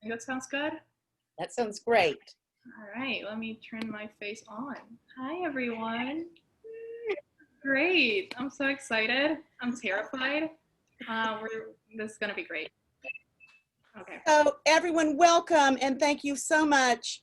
think that sounds good. That sounds great. All right, let me turn my face on. Hi, everyone. Great. I'm so excited. I'm terrified. This is going to be great. Okay. So everyone, welcome and thank you so much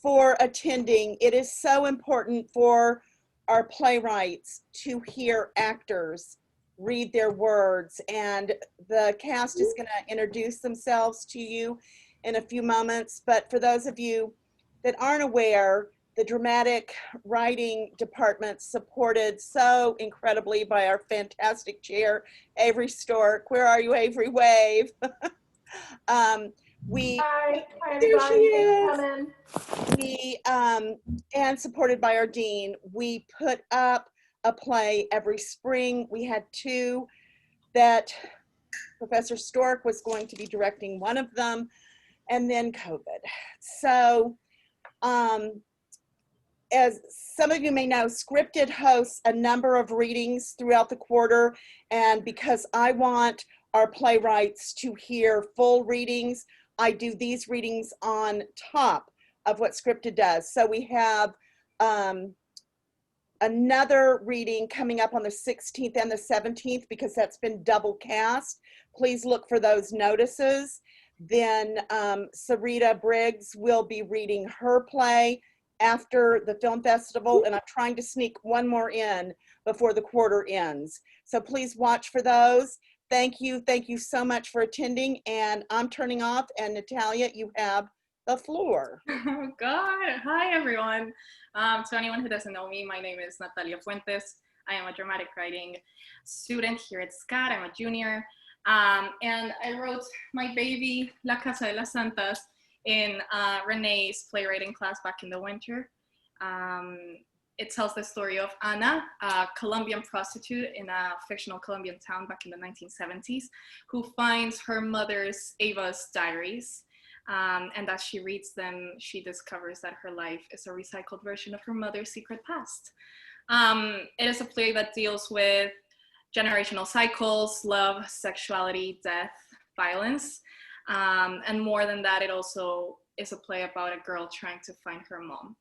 for attending. It is so important for our playwrights to hear actors read their words, and the cast is going to introduce themselves to you in a few moments. But for those of you that aren't aware, the dramatic writing department, supported so incredibly by our fantastic chair, Avery Stork. Where are you, Avery? Wave. Hi there she everybody. is. And supported by our dean, we put up a play every spring. We had two that Professor Stork was going to be directing one of them, and then COVID. So, as some of you may know, Scripted hosts a number of readings throughout the quarter, and because I want our playwrights to hear full readings, I do these readings on top of what Scripted does. So we have another reading coming up on the 16th and the 17th because that's been double cast. Please look for those notices. Then Sarita Briggs will be reading her play after the film festival, and I'm trying to sneak one more in before the quarter ends. So please watch for those. Thank you so much for attending, and I'm turning off, and Natalia, you have the floor. Oh God, hi everyone. To anyone who doesn't know me, my name is Natalia Fuentes. I am a dramatic writing student here at SCAD. I'm a junior. And I wrote my baby, La Casa de las Santas, in Renee's playwriting class back in the winter. It tells the story of Ana, a Colombian prostitute in a fictional Colombian town back in the 1970s, who finds her mother's, Ava's, diaries. And as she reads them, she discovers that her life is a recycled version of her mother's secret past. It is a play that deals with generational cycles, love, sexuality, death, violence. And more than that, it also is a play about a girl trying to find her mom.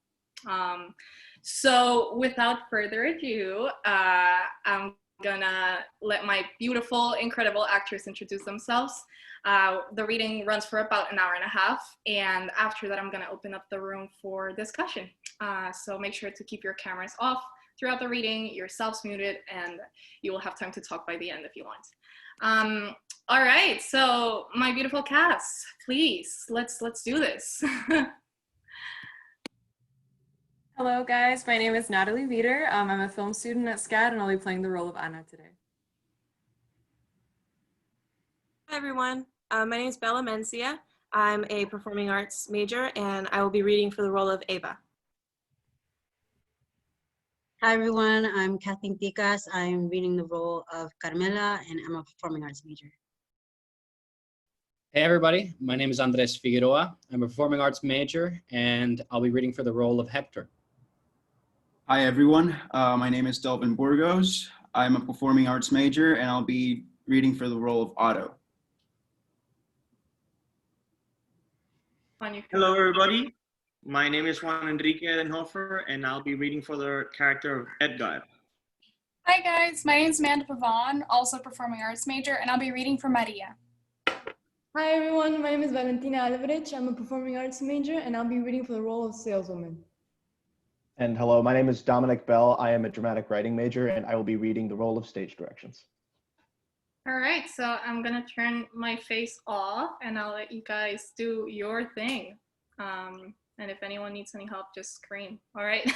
So without further ado, I'm gonna let my beautiful, incredible actors introduce themselves. The reading runs for about an hour and a half, and after that I'm gonna open up the room for discussion. So make sure to keep your cameras off throughout the reading, yourselves muted, and you will have time to talk by the end if you want. All right, so my beautiful cast, please, let's do this. Hello guys, my name is Natalie Veater. I'm a film student at SCAD and I'll be playing the role of Anna today. Hi everyone, my name is Mencia. I'm a performing arts major and I will be reading for the role of Ava. Hi everyone, I'm Kathleen Ticas. I'm reading the role of Carmela and I'm a performing arts major. Hey everybody, my name is Andres Figueroa. I'm a performing arts major and I'll be reading for the role of Hector. Hi everyone, my name is Delvin Burgos. I'm a performing arts major and I'll be reading for the role of Otto. Hello everybody, my name is Juan Edenhofer and I'll be reading for the character of Edgar. Hi guys, my name is Pavan, also performing arts major, and I'll be reading for Maria. Hi everyone, my name is Valentina Albrecht. I'm a performing arts major and I'll be reading for the role of Saleswoman. And hello, my name is Dominic Bell. I am a dramatic writing major and I will be reading the role of stage directions. All right, so I'm gonna turn my face off and I'll let you guys do your thing. And if anyone needs any help, just scream, all right?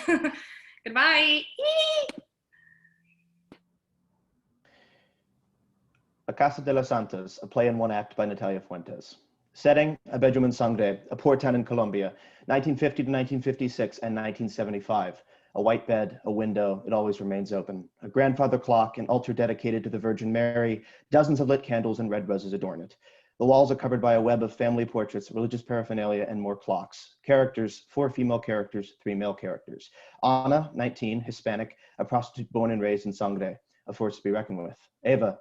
Goodbye. La Casa de las Santas, a play in one act by Natalia Fuentes. Setting, a bedroom in Sangre, a poor town in Colombia, 1950 to 1956 and 1975. A white bed, a window, it always remains open. A grandfather clock, an altar dedicated to the Virgin Mary, dozens of lit candles and red roses adorn it. The walls are covered by a web of family portraits, religious paraphernalia, and more clocks. Characters, 4 female characters, 3 male characters. Ana, 19, Hispanic, a prostitute born and raised in Sangre, a force to be reckoned with. Eva,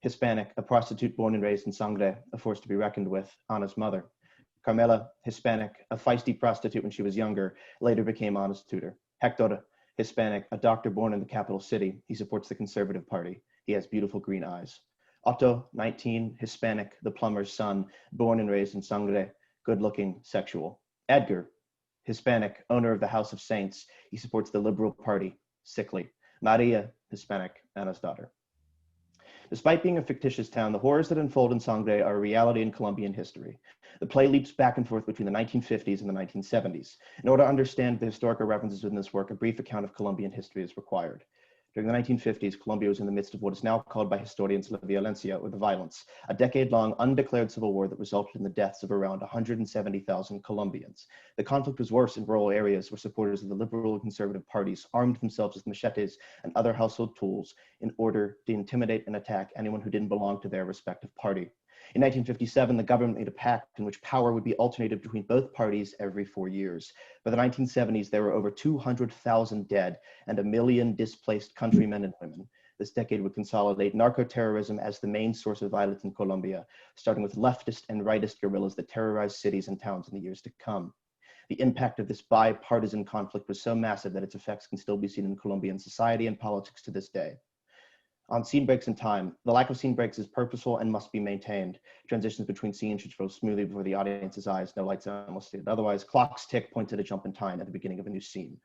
Hispanic, a prostitute born and raised in Sangre, a force to be reckoned with, Ana's mother. Carmela, Hispanic, a feisty prostitute when she was younger, later became Ana's tutor. Hector, Hispanic, a doctor born in the capital city. He supports the Conservative Party. He has beautiful green eyes. Otto, 19, Hispanic, the plumber's son, born and raised in Sangre, good-looking, sexual. Edgar, Hispanic, owner of the House of Saints. He supports the Liberal Party, sickly. Maria, Hispanic, Ana's daughter. Despite being a fictitious town, the horrors that unfold in Sangre are a reality in Colombian history. The play leaps back and forth between the 1950s and the 1970s. In order to understand the historical references within this work, a brief account of Colombian history is required. During the 1950s, Colombia was in the midst of what is now called by historians la violencia, or the violence, a decade-long undeclared civil war that resulted in the deaths of around 170,000 Colombians. The conflict was worse in rural areas where supporters of the liberal and conservative parties armed themselves with machetes and other household tools in order to intimidate and attack anyone who didn't belong to their respective party. In 1957, the government made a pact in which power would be alternated between both parties every 4 years. By the 1970s, there were over 200,000 dead and 1 million displaced countrymen and women. This decade would consolidate narco-terrorism as the main source of violence in Colombia, starting with leftist and rightist guerrillas that terrorized cities and towns in the years to come. The impact of this bipartisan conflict was so massive that its effects can still be seen in Colombian society and politics to this day. On scene breaks in time, the lack of scene breaks is purposeful and must be maintained. Transitions between scenes should flow smoothly before the audience's eyes, no lights on unless stated otherwise. Clocks tick point to the jump in time at the beginning of a new scene.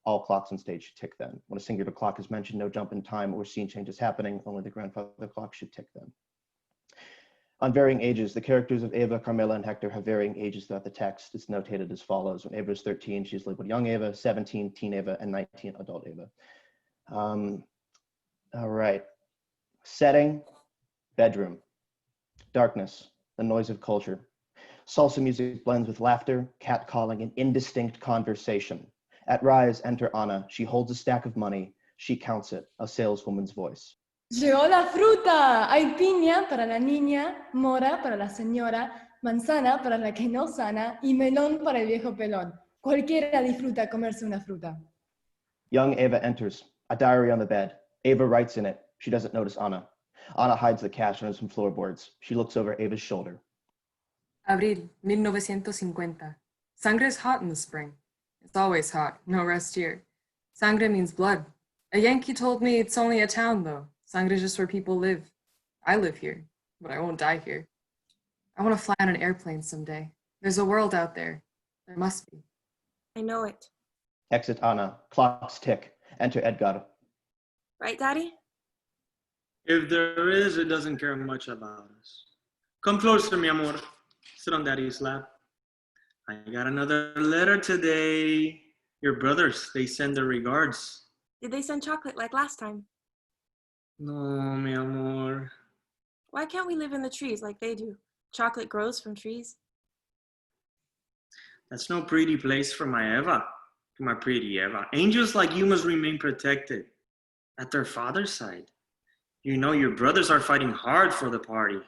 All clocks on stage should tick then. When a singular clock is mentioned, no jump in time or scene change is happening, only the grandfather clock should tick then. On varying ages, the characters of Eva, Carmela, and Hector have varying ages throughout the text. It's notated as follows. When Eva is 13, she's labeled young Eva, 17, teen Eva, and 19, adult Eva. All right. Setting, bedroom. Darkness, the noise of culture. Salsa music blends with laughter, catcalling, and indistinct conversation. At rise, enter Ana. She holds a stack of money. She counts it, a saleswoman's voice. Llegó la fruta. Hay piña para la niña, mora para la señora, manzana para la que no sana y melón para el viejo pelón. Cualquiera disfruta comerse una fruta. Young Eva enters, a diary on the bed. Eva writes in it. She doesn't notice Ana. Ana hides the cash under some floorboards. She looks over Eva's shoulder. Abril, 1950. Sangre is hot in the spring. It's always hot, no rest here. Sangre means blood. A Yankee told me it's only a town, though. Sangre is just where people live. I live here, but I won't die here. I want to fly on an airplane someday. There's a world out there. There must be. I know it. Exit Ana. Clocks tick. Enter Edgar. Right, Daddy? If there is, it doesn't care much about us. Come closer, mi amor. Sit on Daddy's lap. I got another letter today. Your brothers, they send their regards. Did they send chocolate like last time? No, mi amor. Why can't we live in the trees like they do? Chocolate grows from trees. That's no pretty place for my Eva. For my pretty Eva. Angels like you must remain protected. At their father's side. You know your brothers are fighting hard for the party.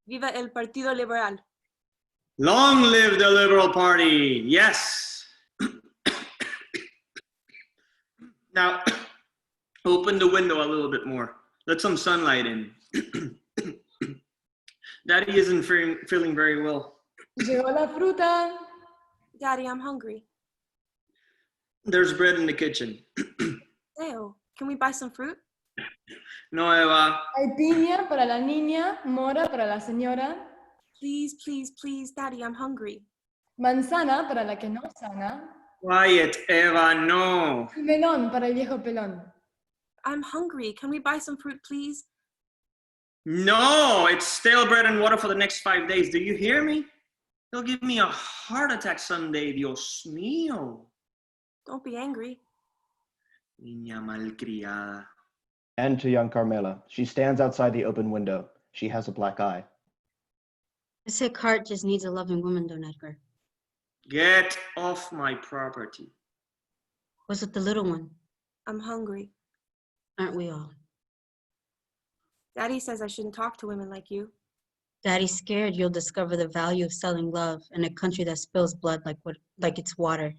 Viva el Partido Liberal. Long live the Liberal Party. Yes. Now, open the window a little bit more. Let some sunlight in. Daddy isn't feeling very well. Llegó la fruta. Daddy, I'm hungry. There's bread in the kitchen. Ew, can we buy some fruit? No, Eva. Hay piña para la niña, mora para la señora, Please, please, please, Daddy, I'm hungry. manzana para la que no sana Quiet, Eva, no. y melón para el viejo pelón. I'm hungry. Can we buy some fruit, please? No, it's stale bread and water for the next 5 days. Do you hear me? They'll give me a heart attack someday, Dios mío. Don't be angry. Niña malcriada. Enter young Carmela. She stands outside the open window. She has a black eye. A sick heart just needs a loving woman, don't Edgar? Get off my property. Was it the little one? I'm hungry. Aren't we all? Daddy says I shouldn't talk to women like you. Daddy's scared you'll discover the value of selling love in a country that spills blood like it's water.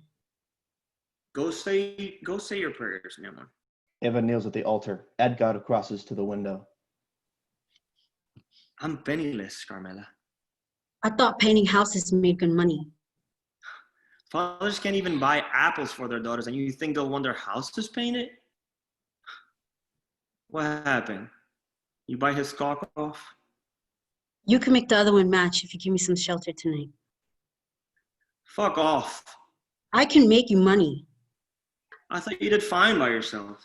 Go say your prayers, mi amor. Eva kneels at the altar. Edgar crosses to the window. I'm penniless, Carmela. I thought painting houses made good money. Fathers can't even buy apples for their daughters, and you think they'll want their houses painted? What happened? You bite his cock off? You can make the other one match if you give me some shelter tonight. Fuck off. I can make you money. I thought you did fine by yourself.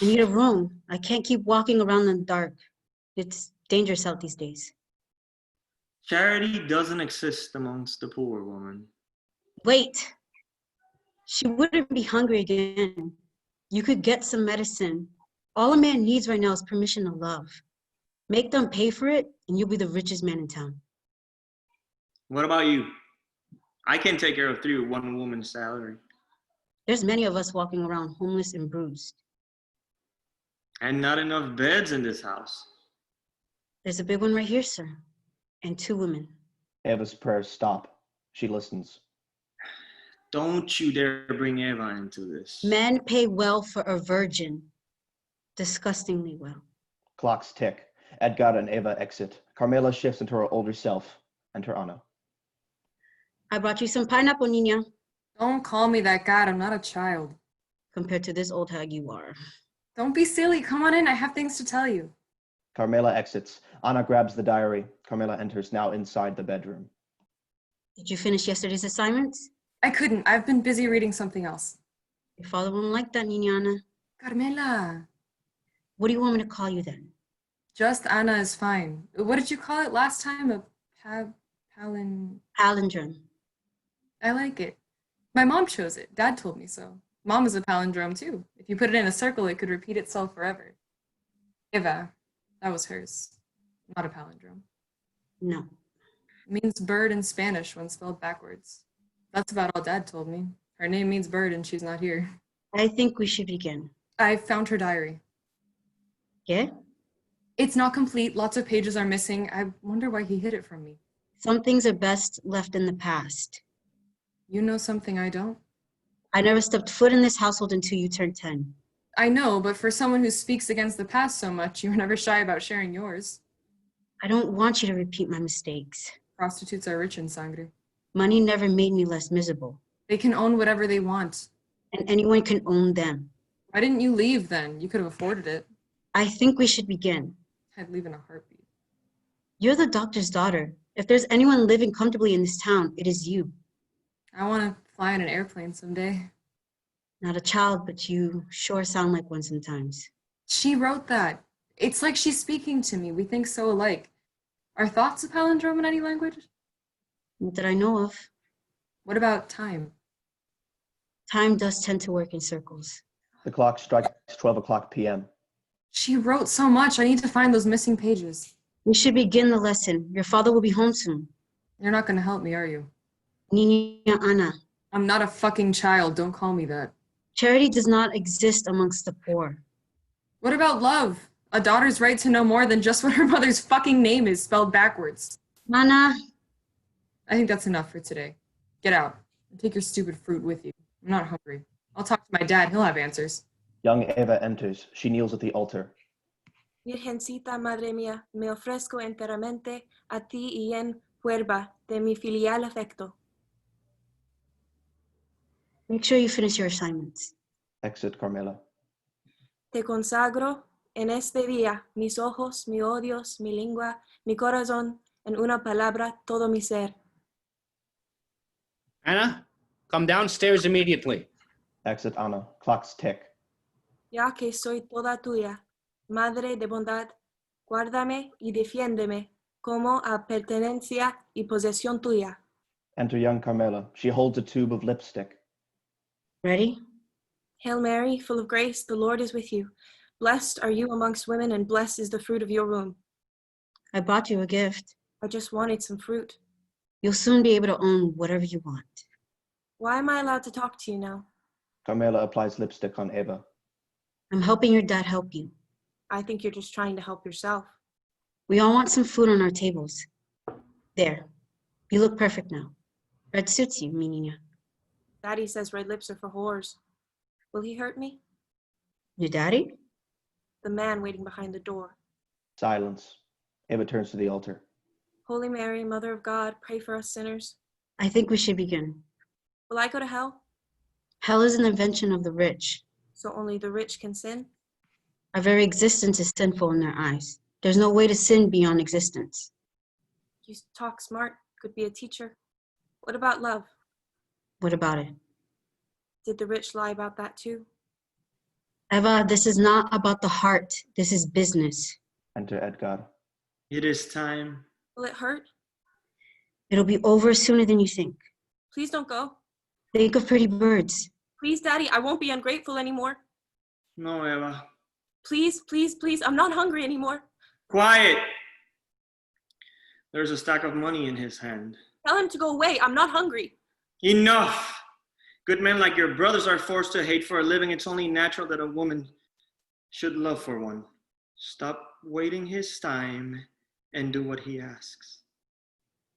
I need a room. I can't keep walking around in the dark. It's dangerous out these days. Charity doesn't exist amongst the poor, woman. Wait. She wouldn't be hungry again. You could get some medicine. All a man needs right now is permission to love. Make them pay for it, and you'll be the richest man in town. What about you? I can take care of 3 with 1 woman's salary. There's many of us walking around homeless and bruised. And not enough beds in this house. There's a big one right here, sir. And 2 women. Eva's prayers stop. She listens. Don't you dare bring Eva into this. Men pay well for a virgin. Disgustingly well. Clocks tick. Edgar and Eva exit. Carmela shifts into her older self. Enter Anna. I brought you some pineapple, Nina. Don't call me that, God. I'm not a child. Compared to this old hag you are. Don't be silly. Come on in. I have things to tell you. Carmela exits. Anna grabs the diary. Carmela enters, now inside the bedroom. Did you finish yesterday's assignments? I couldn't. I've been busy reading something else. Your father won't like that, Nina. Carmela. What do you want me to call you then? Just Anna is fine. What did you call it last time? A palindrome. I like it. My mom chose it. Dad told me so. Mom is a palindrome too. If you put it in a circle, it could repeat itself forever. Eva, that was hers. Not a palindrome. No. It means bird in Spanish when spelled backwards. That's about all Dad told me. Her name means bird and she's not here. I think we should begin. I found her diary. Yeah? It's not complete. Lots of pages are missing. I wonder why he hid it from me. Some things are best left in the past. You know something I don't? I never stepped foot in this household until you turned 10. I know, but for someone who speaks against the past so much, you were never shy about sharing yours. I don't want you to repeat my mistakes. Prostitutes are rich in Sangre. Money never made me less miserable. They can own whatever they want. And anyone can own them. Why didn't you leave then? You could have afforded it. I think we should begin. I'd leave in a heartbeat. You're the doctor's daughter. If there's anyone living comfortably in this town, it is you. I want to fly in an airplane someday. Not a child, but you sure sound like one sometimes. She wrote that. It's like she's speaking to me. We think so alike. Are thoughts a palindrome in any language? Not that I know of. What about time? Time does tend to work in circles. The clock strikes 12 o'clock p.m. She wrote so much. I need to find those missing pages. We should begin the lesson. Your father will be home soon. You're not going to help me, are you? Niña Ana. I'm not a fucking child. Don't call me that. Charity does not exist amongst the poor. What about love? A daughter's right to know more than just what her mother's fucking name is spelled backwards. Ana. I think that's enough for today. Get out and take your stupid fruit with you. I'm not hungry. I'll talk to my dad. He'll have answers. Young Eva enters. She kneels at the altar. Virgencita, Madre mía, me ofrezco enteramente a ti y en fuerza de mi filial afecto. Make sure you finish your assignments. Exit Carmela. Te consagro en este día mis ojos, mis odios, mi lengua, mi corazón, en una palabra, todo mi ser. Anna, come downstairs immediately. Exit Anna. Clocks tick. Ya que soy toda tuya, Madre de bondad, guárdame y defiéndeme como a pertenencia y posesión tuya. Enter young Carmela. She holds a tube of lipstick. Ready? Hail Mary, full of grace, the Lord is with you. Blessed are you amongst women, and blessed is the fruit of your womb. I bought you a gift. I just wanted some fruit. You'll soon be able to own whatever you want. Why am I allowed to talk to you now? Carmela applies lipstick on Eva. I'm helping your dad help you. I think you're just trying to help yourself. We all want some food on our tables. There. You look perfect now. Red suits you, mi niña. Daddy says red lips are for whores. Will he hurt me? Your daddy? The man waiting behind the door. Silence. Eva turns to the altar. Holy Mary, Mother of God, pray for us sinners. I think we should begin. Will I go to hell? Hell is an invention of the rich. So only the rich can sin? Our very existence is sinful in their eyes. There's no way to sin beyond existence. You talk smart, could be a teacher. What about love? What about it? Did the rich lie about that too? Eva, this is not about the heart. This is business. Enter Edgar. It is time. Will it hurt? It'll be over sooner than you think. Please don't go. Think of pretty birds. Please, Daddy, I won't be ungrateful anymore. No, Eva. Please, please, please, I'm not hungry anymore. Quiet. There's a stack of money in his hand. Tell him to go away, I'm not hungry. Enough. Good men like your brothers are forced to hate for a living. It's only natural that a woman should love for one. Stop waiting his time and do what he asks.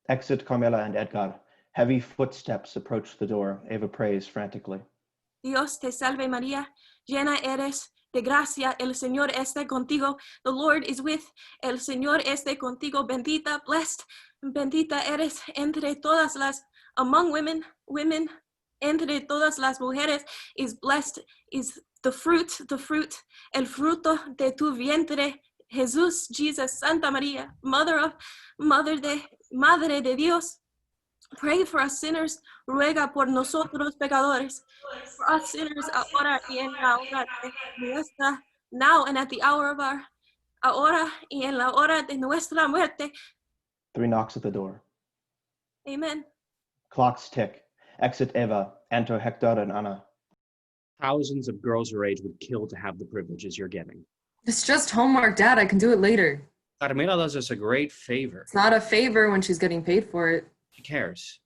Exit Carmela and Edgar. Heavy footsteps approach the door. Eva prays frantically. Dios te salve María, llena eres de gracia, el Señor esté contigo. The Lord is with, el Señor esté contigo. Bendita, blessed, bendita eres entre todas las, among women, entre todas las mujeres, is blessed, is the fruit, el fruto de tu vientre, Jesús, Jesus, Santa María, Madre de Dios. Pray for us sinners, ruega por nosotros pecadores, for us sinners ahora y en la hora de nuestra, now and at the hour of our, ahora y en la hora de nuestra muerte. 3 knocks at the door. Amen. Clocks tick. Exit Eva. Enter Hector and Ana. Thousands of girls her age would kill to have the privileges you're getting. It's just homework, Dad. I can do it later. Carmela does us a great favor. It's not a favor when she's getting paid for it. She cares.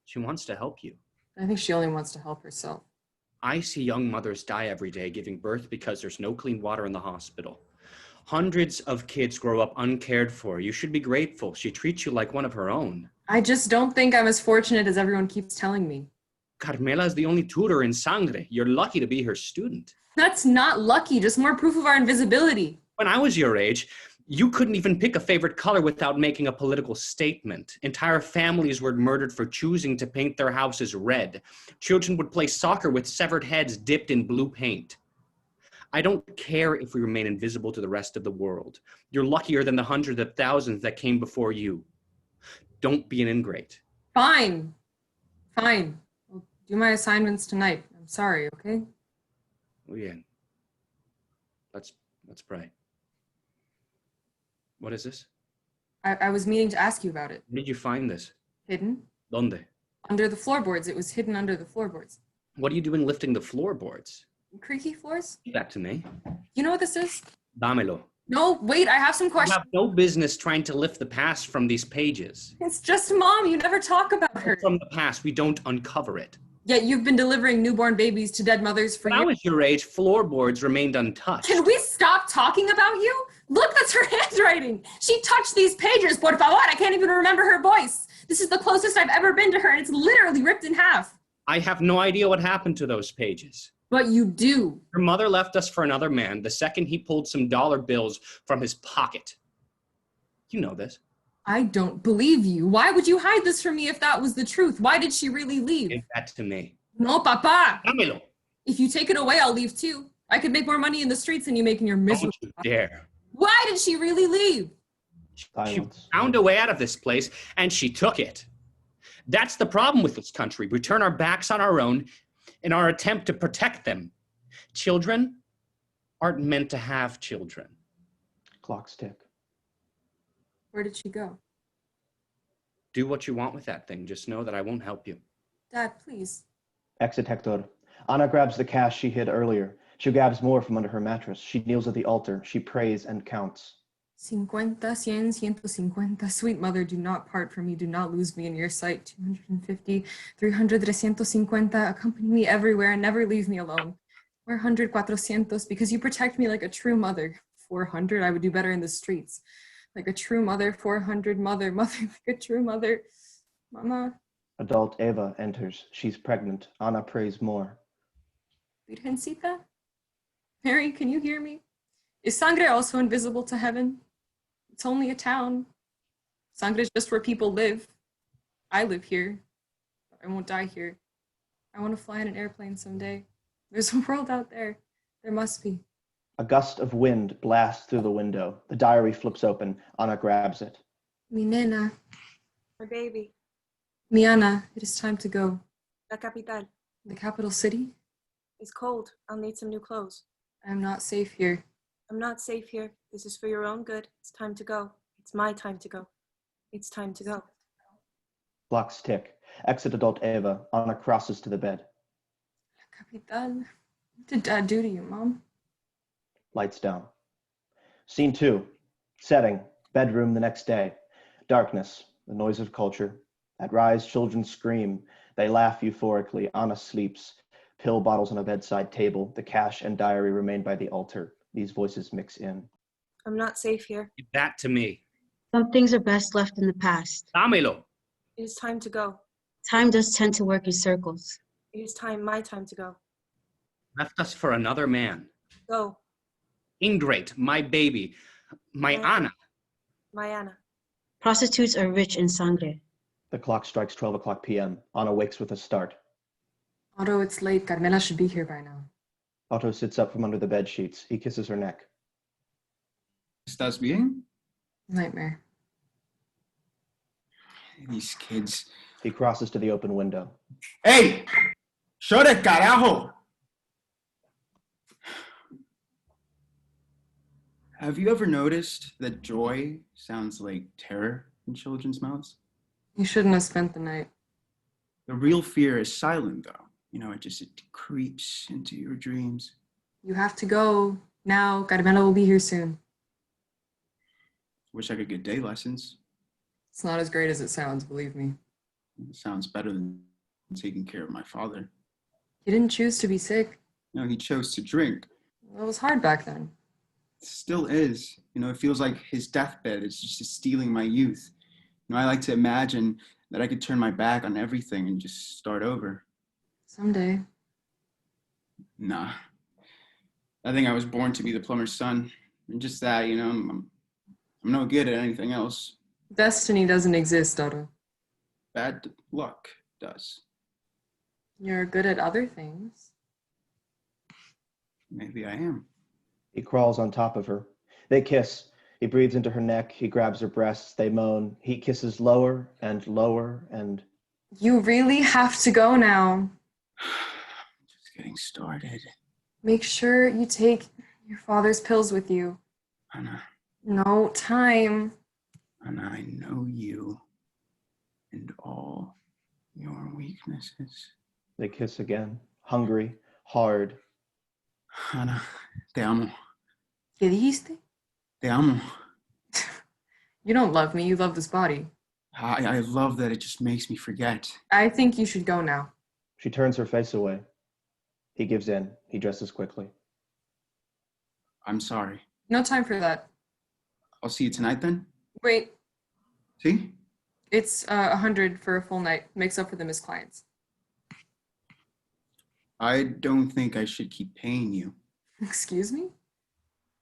She wants to help you. I think she only wants to help herself. I see young mothers die every day giving birth because there's no clean water in the hospital. Hundreds of kids grow up uncared for. You should be grateful. She treats you like one of her own. I just don't think I'm as fortunate as everyone keeps telling me. Carmela is the only tutor in Sangre. You're lucky to be her student. That's not lucky, just more proof of our invisibility. When I was your age, you couldn't even pick a favorite color without making a political statement. Entire families were murdered for choosing to paint their houses red. Children would play soccer with severed heads dipped in blue paint. I don't care if we remain invisible to the rest of the world. You're luckier than the hundreds of thousands that came before you. Don't be an ingrate. Fine. I'll do my assignments tonight. I'm sorry, okay? Bien. Let's pray. What is this? I was meaning to ask you about it. Where did you find this? Hidden? ¿Dónde? Under the floorboards. It was hidden under the floorboards. What are you doing lifting the floorboards? Creaky floors? Give that to me. You know what this is? Dámelo. No, wait, I have some You questions. have no business trying to lift the past from these pages. It's just Mom. You never talk about her. From the past, we don't uncover it. Yet you've been delivering newborn babies to dead mothers for When I years. was your age, floorboards remained untouched. Can we stop talking about you? Look, that's her handwriting. She touched these pages, por favor. I can't even remember her voice. This is the closest I've ever been to her, and it's literally ripped in half. I have no idea what happened to those pages. But you do. Your mother left us for another man the second he pulled some dollar bills from his pocket. You know this. I don't believe you. Why would you hide this from me if that was the truth? Why did she really leave? Give that to me. No, Papa. Dámelo. If you take it away, I'll leave too. I could make more money in the streets than you make in your miserable. Don't you dare. Why did she really leave? She Silence. found a way out of this place, and she took it. That's the problem with this country. We turn our backs on our own in our attempt to protect them. Children aren't meant to have children. Clocks tick. Where did she go? Do what you want with that thing. Just know that I won't help you. Dad, please. Exit Hector. Ana grabs the cash she hid earlier. She grabs more from under her mattress. She kneels at the altar. She prays and counts. 50, 100, 150. Sweet mother, do not part from me. Do not lose me in your sight. 250, 300, 350. Accompany me everywhere and never leave me alone. 400, 400, because you protect me like a true mother. 400, I would do better in the streets. Like a true mother. 400, mother, like a true mother. Mama. Adult Eva enters. She's pregnant. Ana prays more. Virgencita? Mary, can you hear me? Is Sangre also invisible to heaven? It's only a town. Sangre is just where people live. I live here. I won't die here. I want to fly in an airplane someday. There's a world out there. There must be. A gust of wind blasts through the window. The diary flips open. Ana grabs it. Mi nena. My baby. Mi Ana, it is time to go. La capital. The capital city? It's cold. I'll need some new clothes. I am not safe here. I'm not safe here. This is for your own good. It's time to go. It's my time to go. It's time to go. Clocks tick. Exit adult Eva. Ana crosses to the bed. Capital. What did Dad do to you, Mom? Lights down. Scene 2. Setting. Bedroom the next day. Darkness. The noise of culture. At rise, children scream. They laugh euphorically. Ana sleeps. Pill bottles on a bedside table. The cash and diary remain by the altar. These voices mix in. I'm not safe here. Give that to me. Some things are best left in the past. Dámelo. It is time to go. Time does tend to work in circles. It is my time to go. Left us for another man. Go, Ingrate, my baby, my Ana. my Ana. Prostitutes are rich in sangre. The clock strikes 12 o'clock p.m. Ana wakes with a start. Otto, it's late. Carmela should be here by now. Otto sits up from under the bed sheets. He kisses her neck. ¿Estás bien? Nightmare. These kids. He crosses to the open window. Hey! ¡Shore, carajo! Have you ever noticed that joy sounds like terror in children's mouths? You shouldn't have spent the night. The real fear is silent, though. You know, it creeps into your dreams. You have to go now. Carmela will be here soon. Wish I could get day lessons. It's not as great as it sounds, believe me. It sounds better than taking care of my father. He didn't choose to be sick. No, he chose to drink. It was hard back then. It still is. You know, it feels like his deathbed is just stealing my youth. You know, I like to imagine that I could turn my back on everything and just start over. Someday. Nah. I think I was born to be the plumber's son. And just that, you know, I'm no good at anything else. Destiny doesn't exist, Otto. Bad luck does. You're good at other things. Maybe I am. He crawls on top of her. They kiss. He breathes into her neck. He grabs her breasts. They moan. He kisses lower and lower and... You really have to go now. Just getting started. Make sure you take your father's pills with you. Ana, No time. Ana, I know you and all your weaknesses. They kiss again. Hungry. Hard. Ana, te amo. ¿Qué dijiste? Te amo. You don't love me. You love this body. I love that it just makes me forget. I think you should go now. She turns her face away. He gives in. He dresses quickly. I'm sorry. No time for that. I'll see you tonight then? Wait, See? it's 100 for a full night. Makes up for them as clients. I don't think I should keep paying you. Excuse me?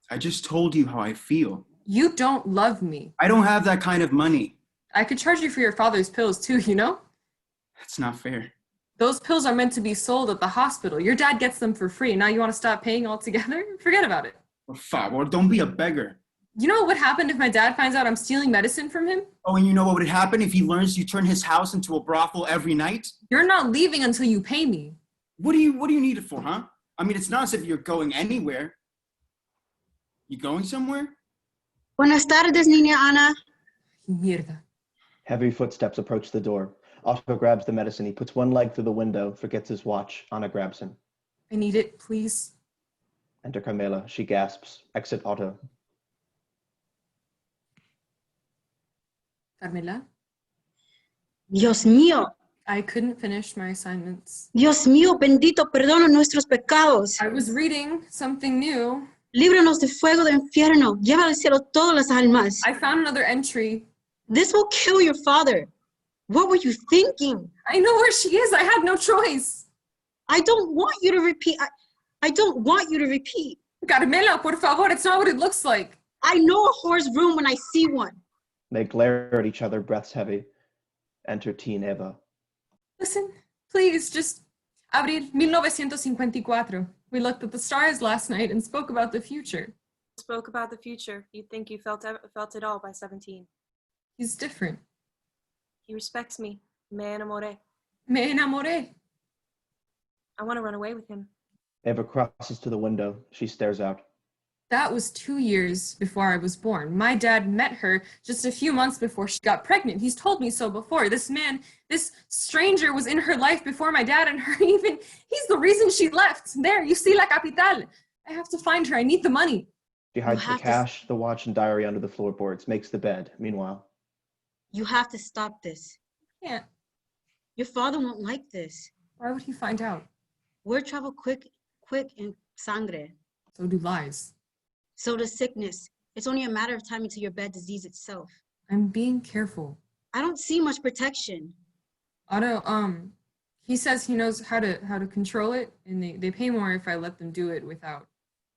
I just told you how I feel. You don't love me. I don't have that kind of money. I could charge you for your father's pills too, you know? That's not fair. Those pills are meant to be sold at the hospital. Your dad gets them for free. Now you want to stop paying altogether? Forget about it. Por favor, don't be a beggar. You know what would happen if my dad finds out I'm stealing medicine from him? Oh, and you know what would happen if he learns you turn his house into a brothel every night? You're not leaving until you pay me. What do you need it for, huh? I mean, it's not as if you're going anywhere. You going somewhere? Buenas tardes, Niña Ana. Mierda. Heavy footsteps approach the door. Otto grabs the medicine. He puts one leg through the window, forgets his watch. Ana grabs him. I need it, please. Enter Carmela. She gasps. Exit Otto. Carmela? Dios mío, I couldn't finish my assignments. Dios mío, bendito, perdona nuestros pecados. I was reading something new. Líbranos de fuego del infierno. Lleva al cielo todas las almas. I found another entry. This will kill your father. What were you thinking? I know where she is. I had no choice. I don't want you to repeat. I don't want you to repeat. Carmela, por favor, it's not what it looks like. I know a whore's room when I see one. They glare at each other, breaths heavy. Enter teen Eva. Listen, please, just Abril 1954. We looked at the stars last night and spoke about the future. Spoke about the future. You'd think you felt it all by 17. He's different. He respects me. Me enamoré. Me enamoré. I want to run away with him. Eva crosses to the window. She stares out. That was 2 years before I was born. My dad met her just a few months before she got pregnant. He's told me so before. This man, this stranger was in her life before my dad and her even. He's the reason she left. There, you see La Capital. I have to find her. I need the money. She hides the cash, the watch, and diary under the floorboards, makes the bed. Meanwhile, You have to stop this. Can't. Your father won't like this. Why would he find out? Word travel quick in Sangre. So do lies. So does sickness. It's only a matter of time until your bad disease itself. I'm being careful. I don't see much protection. Otto, he says he knows how to control it, and they pay more if I let them do it without.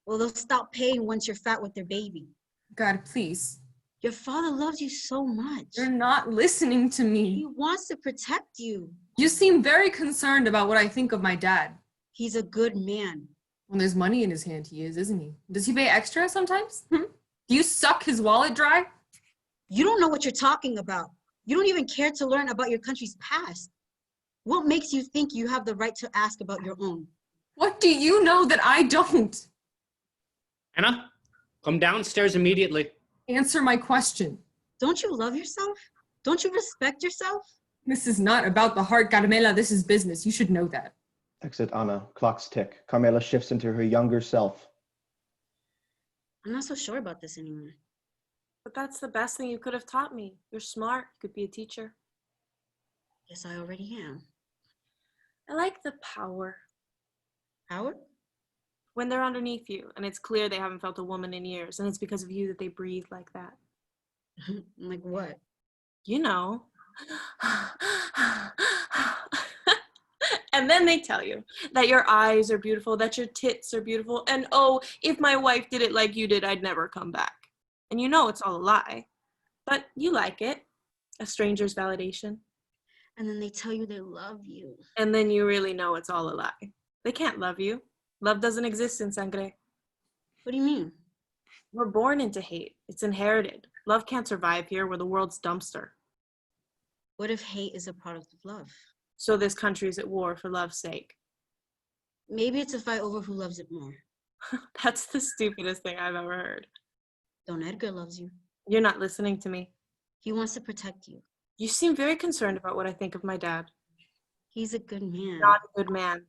Well, they'll stop paying once you're fat with their baby. God, please. Your father loves you so much. You're not listening to me. He wants to protect you. You seem very concerned about what I think of my dad. He's a good man. When there's money in his hand, he is, isn't he? Does he pay extra sometimes? Do you suck his wallet dry? You don't know what you're talking about. You don't even care to learn about your country's past. What makes you think you have the right to ask about your own? What do you know that I don't? Anna, come downstairs immediately. Answer my question. Don't you love yourself? Don't you respect yourself? This is not about the heart, Carmela. This is business. You should know that. exit Anna. Clocks tick. Carmela shifts into her younger self. I'm not so sure about this anymore. But that's the best thing you could have taught me. You're smart. You could be a teacher. Yes, I already am. I like the power. Power? When they're underneath you, and it's clear they haven't felt a woman in years, and it's because of you that they breathe like that. Like what? You know. And then they tell you that your eyes are beautiful, that your tits are beautiful, and oh, if my wife did it like you did, I'd never come back. And you know it's all a lie, but you like it. A stranger's validation. And then they tell you they love you. And then you really know it's all a lie. They can't love you. Love doesn't exist in Sangre. What do you mean? We're born into hate. It's inherited. Love can't survive here. We're the world's dumpster. What if hate is a product of love? So this country is at war for love's sake. Maybe it's a fight over who loves it more. That's the stupidest thing I've ever heard. Don Edgar loves you. You're not listening to me. He wants to protect you. You seem very concerned about what I think of my dad. He's a good man. Not a good man.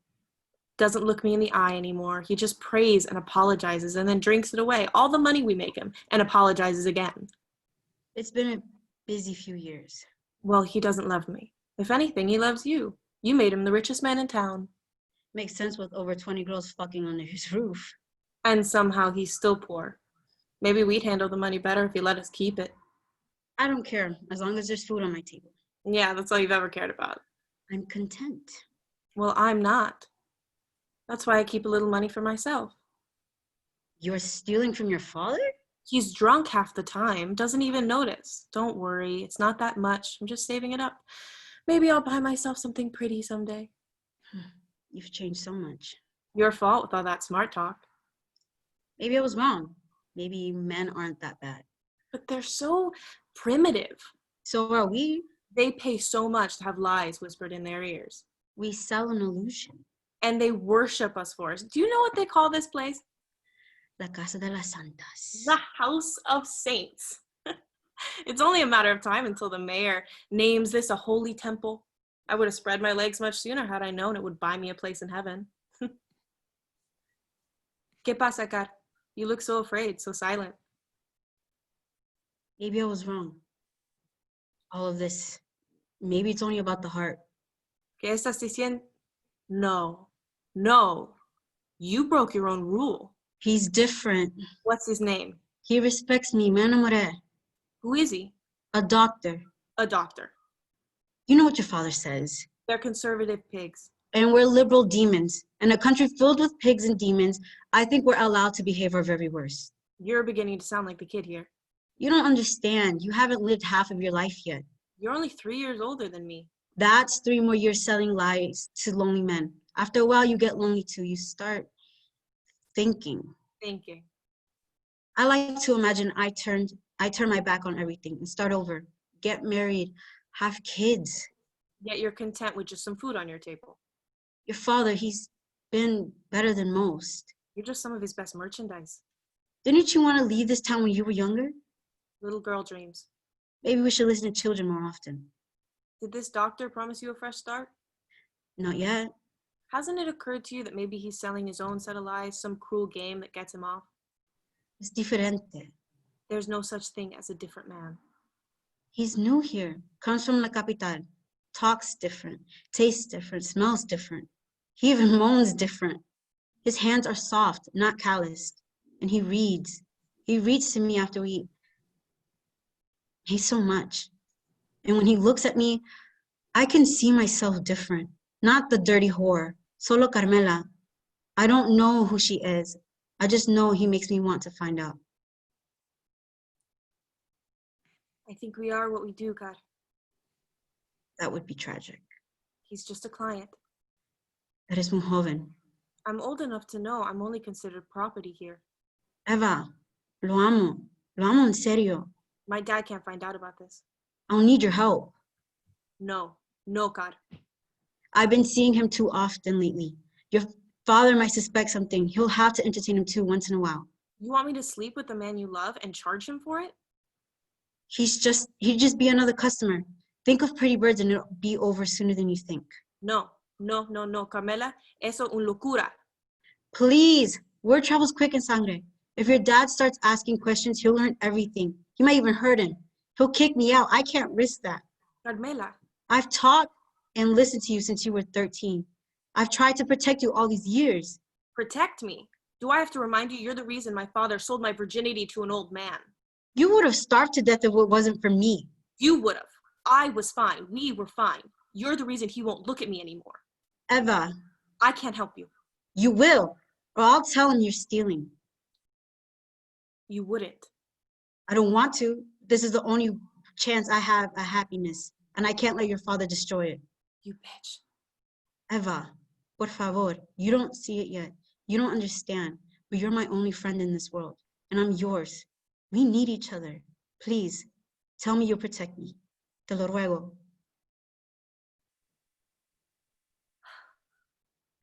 Doesn't look me in the eye anymore. He just prays and apologizes and then drinks it away. All the money we make him and apologizes again. It's been a busy few years. Well, he doesn't love me. If anything, he loves you. You made him the richest man in town. Makes sense with over 20 girls fucking under his roof. And somehow he's still poor. Maybe we'd handle the money better if he let us keep it. I don't care, as long as there's food on my table. Yeah, that's all you've ever cared about. I'm content. Well, I'm not. That's why I keep a little money for myself. You're stealing from your father? He's drunk half the time, doesn't even notice. Don't worry, it's not that much. I'm just saving it up. Maybe I'll buy myself something pretty someday. You've changed so much. Your fault with all that smart talk. Maybe I was wrong. Maybe men aren't that bad. But they're so primitive. So are we. They pay so much to have lies whispered in their ears. We sell an illusion. And they worship us for it. Do you know what they call this place? La Casa de las Santas. The House of Saints. It's only a matter of time until the mayor names this a holy temple. I would have spread my legs much sooner had I known it would buy me a place in heaven. ¿Qué pasa, Car? You look so afraid, so silent. Maybe I was wrong. All of this, maybe it's only about the heart. ¿Qué estás diciendo? No. You broke your own rule. He's different. What's his name? He respects me, me enamoré. Who is he? A doctor. A doctor. You know what your father says. They're conservative pigs. And we're liberal demons. In a country filled with pigs and demons, I think we're allowed to behave our very worst. You're beginning to sound like the kid here. You don't understand. You haven't lived half of your life yet. You're only 3 years older than me. That's 3 more years selling lies to lonely men. After a while, you get lonely too. You start thinking. Thinking. I like to imagine I turn my back on everything and start over. Get married, have kids. Yet you're content with just some food on your table. Your father, he's been better than most. You're just some of his best merchandise. Didn't you want to leave this town when you were younger? Little girl dreams. Maybe we should listen to children more often. Did this doctor promise you a fresh start? Not yet. Hasn't it occurred to you that maybe he's selling his own set of lies, some cruel game that gets him off? Es diferente. There's no such thing as a different man. He's new here, comes from La Capital, talks different, tastes different, smells different. He even moans different. His hands are soft, not calloused, and he reads. He reads to me after we eat. He's so much. And when he looks at me, I can see myself different, not the dirty whore, solo Carmela. I don't know who she is. I just know he makes me want to find out. I think we are what we do, Car. That would be tragic. He's just a client. Eres muy joven. I'm old enough to know I'm only considered property here. Eva, lo amo en serio. My dad can't find out about this. I'll need your help. No, Car. I've been seeing him too often lately. Your father might suspect something. He'll have to entertain him too once in a while. You want me to sleep with the man you love and charge him for it? He'd just be another customer. Think of pretty birds and it'll be over sooner than you think. No, Carmela, eso un locura. Please, word travels quick in Sangre. If your dad starts asking questions, he'll learn everything. He might even hurt him. He'll kick me out. I can't risk that. Carmela. I've taught and listened to you since you were 13. I've tried to protect you all these years. Protect me? Do I have to remind you you're the reason my father sold my virginity to an old man? You would have starved to death if it wasn't for me. You would have. I was fine. We were fine. You're the reason he won't look at me anymore. Eva. I can't help you. You will, or I'll tell him you're stealing. You wouldn't. I don't want to. This is the only chance I have at happiness, and I can't let your father destroy it. You bitch. Eva, por favor, you don't see it yet. You don't understand, but you're my only friend in this world, and I'm yours. We need each other. Please, tell me you'll protect me. Te lo ruego.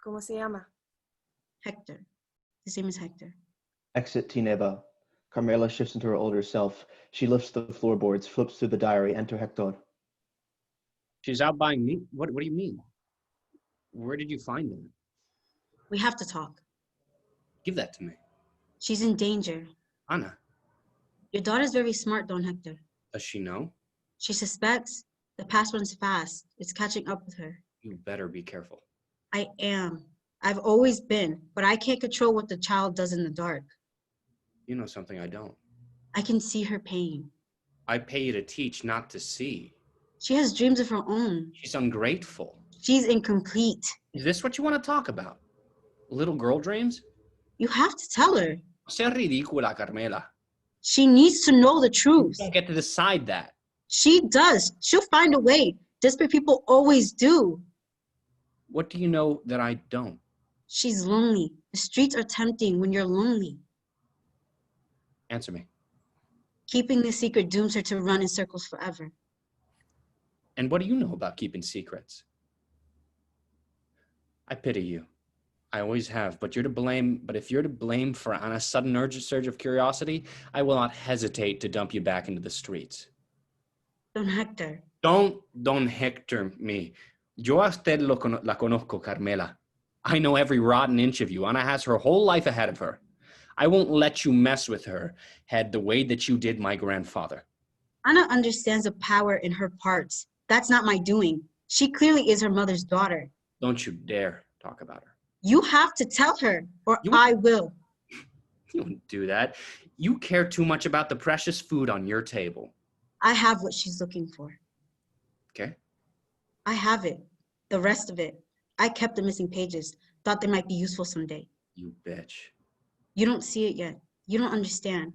¿Cómo se llama? Hector. His name is Hector. Exit Tineba. Carmela shifts into her older self. She lifts the floorboards, flips through the diary, enter Hector. She's out buying meat? What do you mean? Where did you find them? We have to talk. Give that to me. She's in danger. Ana. Your daughter's very smart, Don Hector. Does she know? She suspects. The past runs fast. It's catching up with her. You better be careful. I am. I've always been, but I can't control what the child does in the dark. You know something I don't. I can see her pain. I pay you to teach, not to see. She has dreams of her own. She's ungrateful. She's incomplete. Is this what you want to talk about? Little girl dreams? You have to tell her. Sea ridícula, Carmela. She needs to know the truth. You don't get to decide that. She does. She'll find a way. Desperate people always do. What do you know that I don't? She's lonely. The streets are tempting when you're lonely. Answer me. Keeping the secret dooms her to run in circles forever. And what do you know about keeping secrets? I pity you. I always have, but you're to blame. But if you're to blame for Ana's sudden surge of curiosity, I will not hesitate to dump you back into the streets. Don Hector. Don't Don Hector me. Yo a usted la conozco, Carmela. I know every rotten inch of you. Ana has her whole life ahead of her. I won't let you mess with her head the way that you did my grandfather. Ana understands the power in her parts. That's not my doing. She clearly is her mother's daughter. Don't you dare talk about her. You have to tell her, or I will. You don't do that. You care too much about the precious food on your table. I have what she's looking for. Okay. I have it. The rest of it. I kept the missing pages. Thought they might be useful someday. You bitch. You don't see it yet. You don't understand.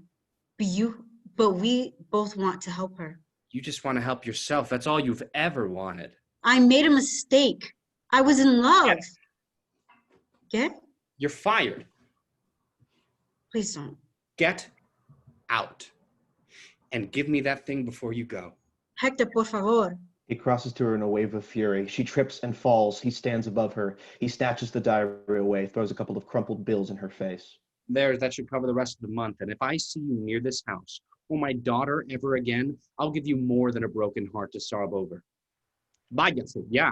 but we both want to help her. You just want to help yourself. That's all you've ever wanted. I made a mistake. I was in love. Get? You're fired. Please don't. Get out. And give me that thing before you go. Hector, por favor. He crosses to her in a wave of fury. She trips and falls. He stands above her. He snatches the diary away, throws a couple of crumpled bills in her face. There, that should cover the rest of the month. And if I see you near this house or my daughter ever again, I'll give you more than a broken heart to sob over. Váyase, ya.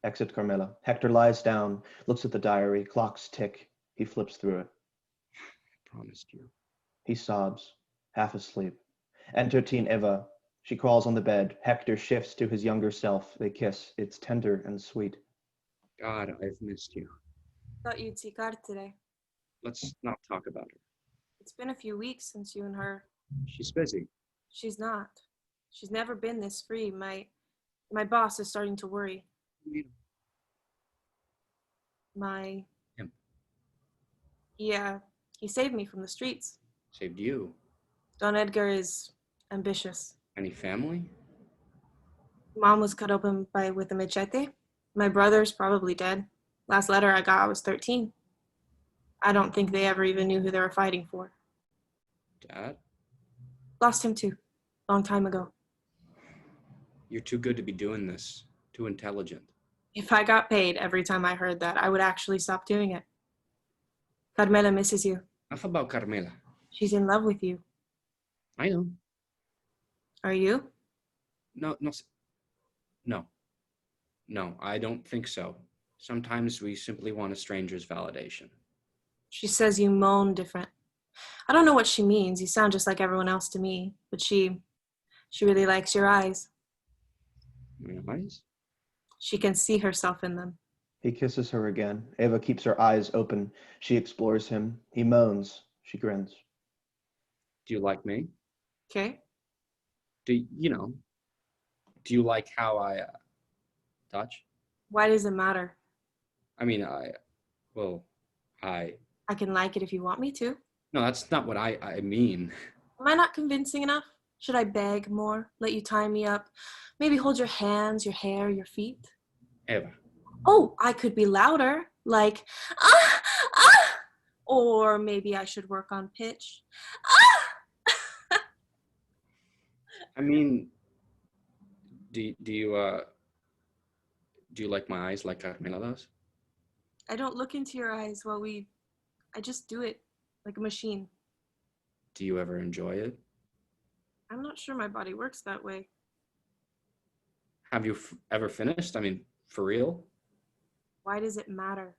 Exit Carmela. Hector lies down, looks at the diary, clocks tick. He flips through it. I promised you. He sobs, half asleep. Enter Teen Eva. She crawls on the bed. Hector shifts to his younger self. They kiss. It's tender and sweet. God, I've missed you. Thought you'd see Car today. Let's not talk about her. It's been a few weeks since you and her. She's busy. She's not. She's never been this free. My boss is starting to worry. My... Him. Yeah, he saved me from the streets. Saved you. Don Edgar is ambitious. Any family? Mom was cut open with a machete. My brother's probably dead. Last letter I got, I was 13. I don't think they ever even knew who they were fighting for. Dad? Lost him too, long time ago. You're too good to be doing this. Too intelligent. If I got paid every time I heard that, I would actually stop doing it. Carmela misses you. Enough about Carmela. She's in love with you. I know. Are you? No, I don't think so. Sometimes we simply want a stranger's validation. She says you moan different. I don't know what she means. You sound just like everyone else to me, but she really likes your eyes. My eyes? She can see herself in them. He kisses her again. Eva keeps her eyes open. She explores him. He moans. She grins. Do you like me? Okay. Do you like how I touch? Why does it matter? I mean, I can like it if you want me to. No, that's not what I mean. Am I not convincing enough? Should I beg more? Let you tie me up? Maybe hold your hands, your hair, your feet? Eva. Oh, I could be louder, like, ah, ah! Or maybe I should work on pitch. Ah! I mean, do you like my eyes like Carmela does? I don't look into your eyes while I just do it like a machine. Do you ever enjoy it? I'm not sure my body works that way. Have you ever finished? I mean, for real? Why does it matter?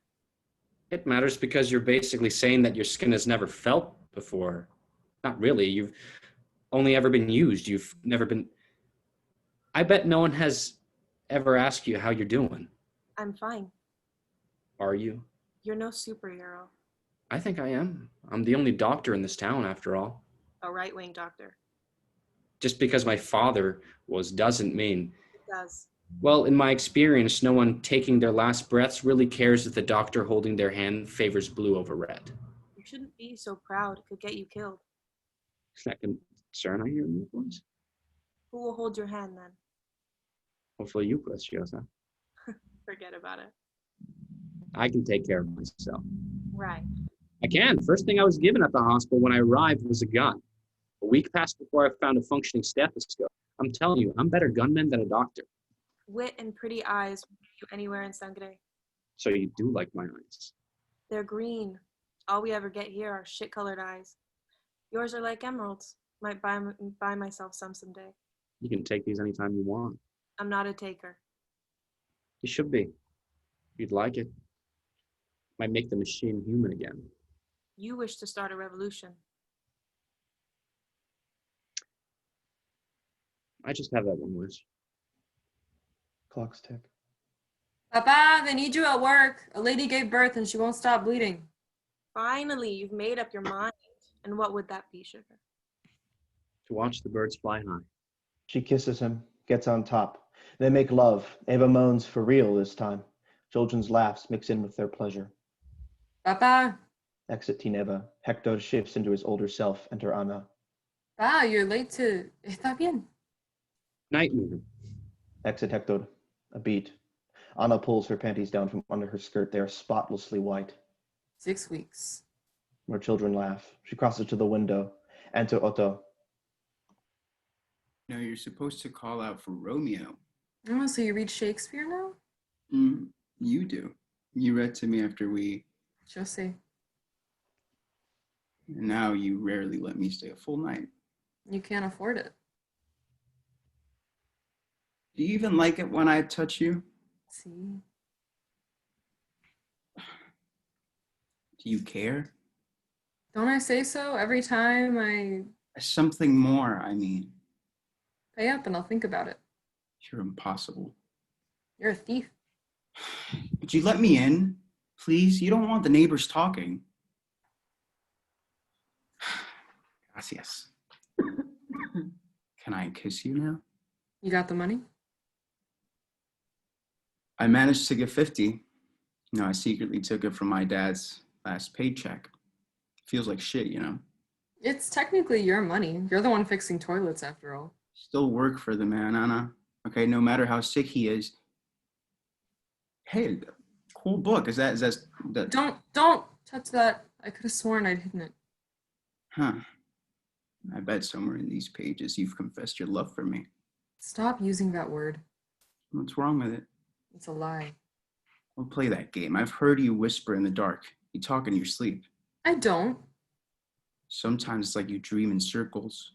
It matters because you're basically saying that your skin has never felt before. Not really. You've only ever been used. You've never been... I bet no one has ever asked you how you're doing. I'm fine. Are you? You're no superhero. I think I am. I'm the only doctor in this town, after all. A right-wing doctor. Just because my father was doesn't mean... It does. Well, in my experience, no one taking their last breaths really cares if the doctor holding their hand favors blue over red. You shouldn't be so proud. It could get you killed. Is that concern I hear in your voice? Who will hold your hand then? Hopefully you, Preciosa. Forget about it. I can take care of myself. Right. I can. First thing I was given at the hospital when I arrived was a gun. A week passed before I found a functioning stethoscope. I'm telling you, I'm better gunman than a doctor. Wit and pretty eyes will get you anywhere in Sangre. So you do like my eyes. They're green. All we ever get here are shit-colored eyes. Yours are like emeralds. Might buy myself some someday. You can take these anytime you want. I'm not a taker. You should be. You'd like it. Might make the machine human again. You wish to start a revolution. I just have that one wish. Clocks tick. Papa, they need you at work. A lady gave birth and she won't stop bleeding. Finally, you've made up your mind. And what would that be, sugar? To watch the birds fly high. She kisses him, gets on top. They make love. Eva moans for real this time. Children's laughs mix in with their pleasure. Papa. Exit Teen Eva. Hector shifts into his older self. Enter Ana. Ah, you're late to... Está bien. Nightmare. Exit Hector. A beat. Anna pulls her panties down from under her skirt. They are spotlessly white. 6 weeks. More children laugh. She crosses to the window. Enter Otto. No, you're supposed to call out for Romeo. Oh, so you read Shakespeare now? You do. You read to me after we... Yo sé. And now you rarely let me stay a full night. You can't afford it. Do you even like it when I touch you? See? Do you care? Don't I say so every time I Something more, I mean. pay up and I'll think about it? You're impossible. You're a thief. Would you let me in, please? You don't want the neighbors talking. Gracias. Can I kiss you now? You got the money? I managed to get 50. You know, I secretly took it from my dad's last paycheck. Feels like shit, you know? It's technically your money. You're the one fixing toilets after all. Still work for the man, Anna. Okay, no matter how sick he is. Hey, cool book. Is that Don't touch that. I could have sworn I'd hidden it. Huh. I bet somewhere in these pages you've confessed your love for me. Stop using that word. What's wrong with it? It's a lie. We'll play that game. I've heard you whisper in the dark. You talk in your sleep. I don't. Sometimes it's like you dream in circles.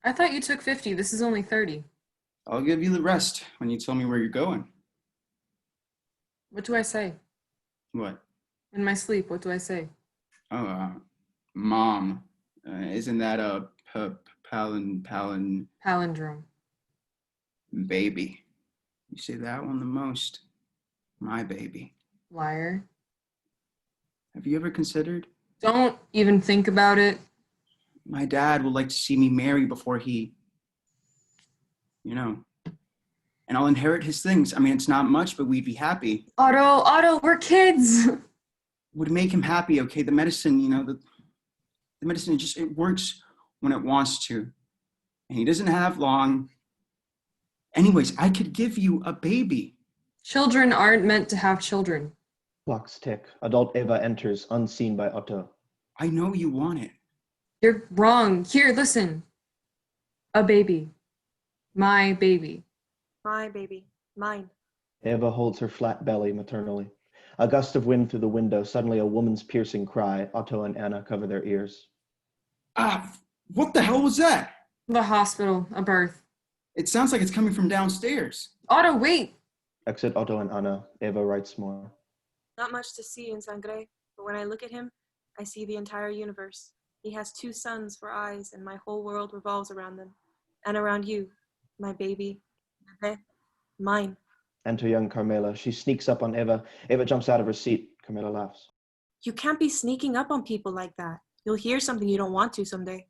I thought you took 50. This is only 30. I'll give you the rest when you tell me where you're going. What do I say? What? In my sleep, what do I say? Oh, Mom. Isn't that a palindrome? Baby. You say that one the most. My baby. Liar. Have you ever considered? Don't even think about it. My dad would like to see me marry before he, you know, and I'll inherit his things. I mean, it's not much, but we'd be happy. Otto, we're kids. Would make him happy, okay? The medicine, you know, the medicine, it works when it wants to. And he doesn't have long. Anyways, I could give you a baby. Children aren't meant to have children. Clocks tick. Adult Eva enters, unseen by Otto. I know you want it. You're wrong. Here, listen. A baby. My baby. My baby. Mine. Eva holds her flat belly maternally. A gust of wind through the window, suddenly a woman's piercing cry. Otto and Anna cover their ears. What the hell was that? The hospital. A birth. It sounds like it's coming from downstairs. Otto, wait! Exit Otto and Anna. Eva writes more. Not much to see in Sangre, but when I look at him, I see the entire universe. He has 2 suns for eyes, and my whole world revolves around them. And around you, my baby. Mine. Enter young Carmela. She sneaks up on Eva. Eva jumps out of her seat. Carmela laughs. You can't be sneaking up on people like that. You'll hear something you don't want to someday.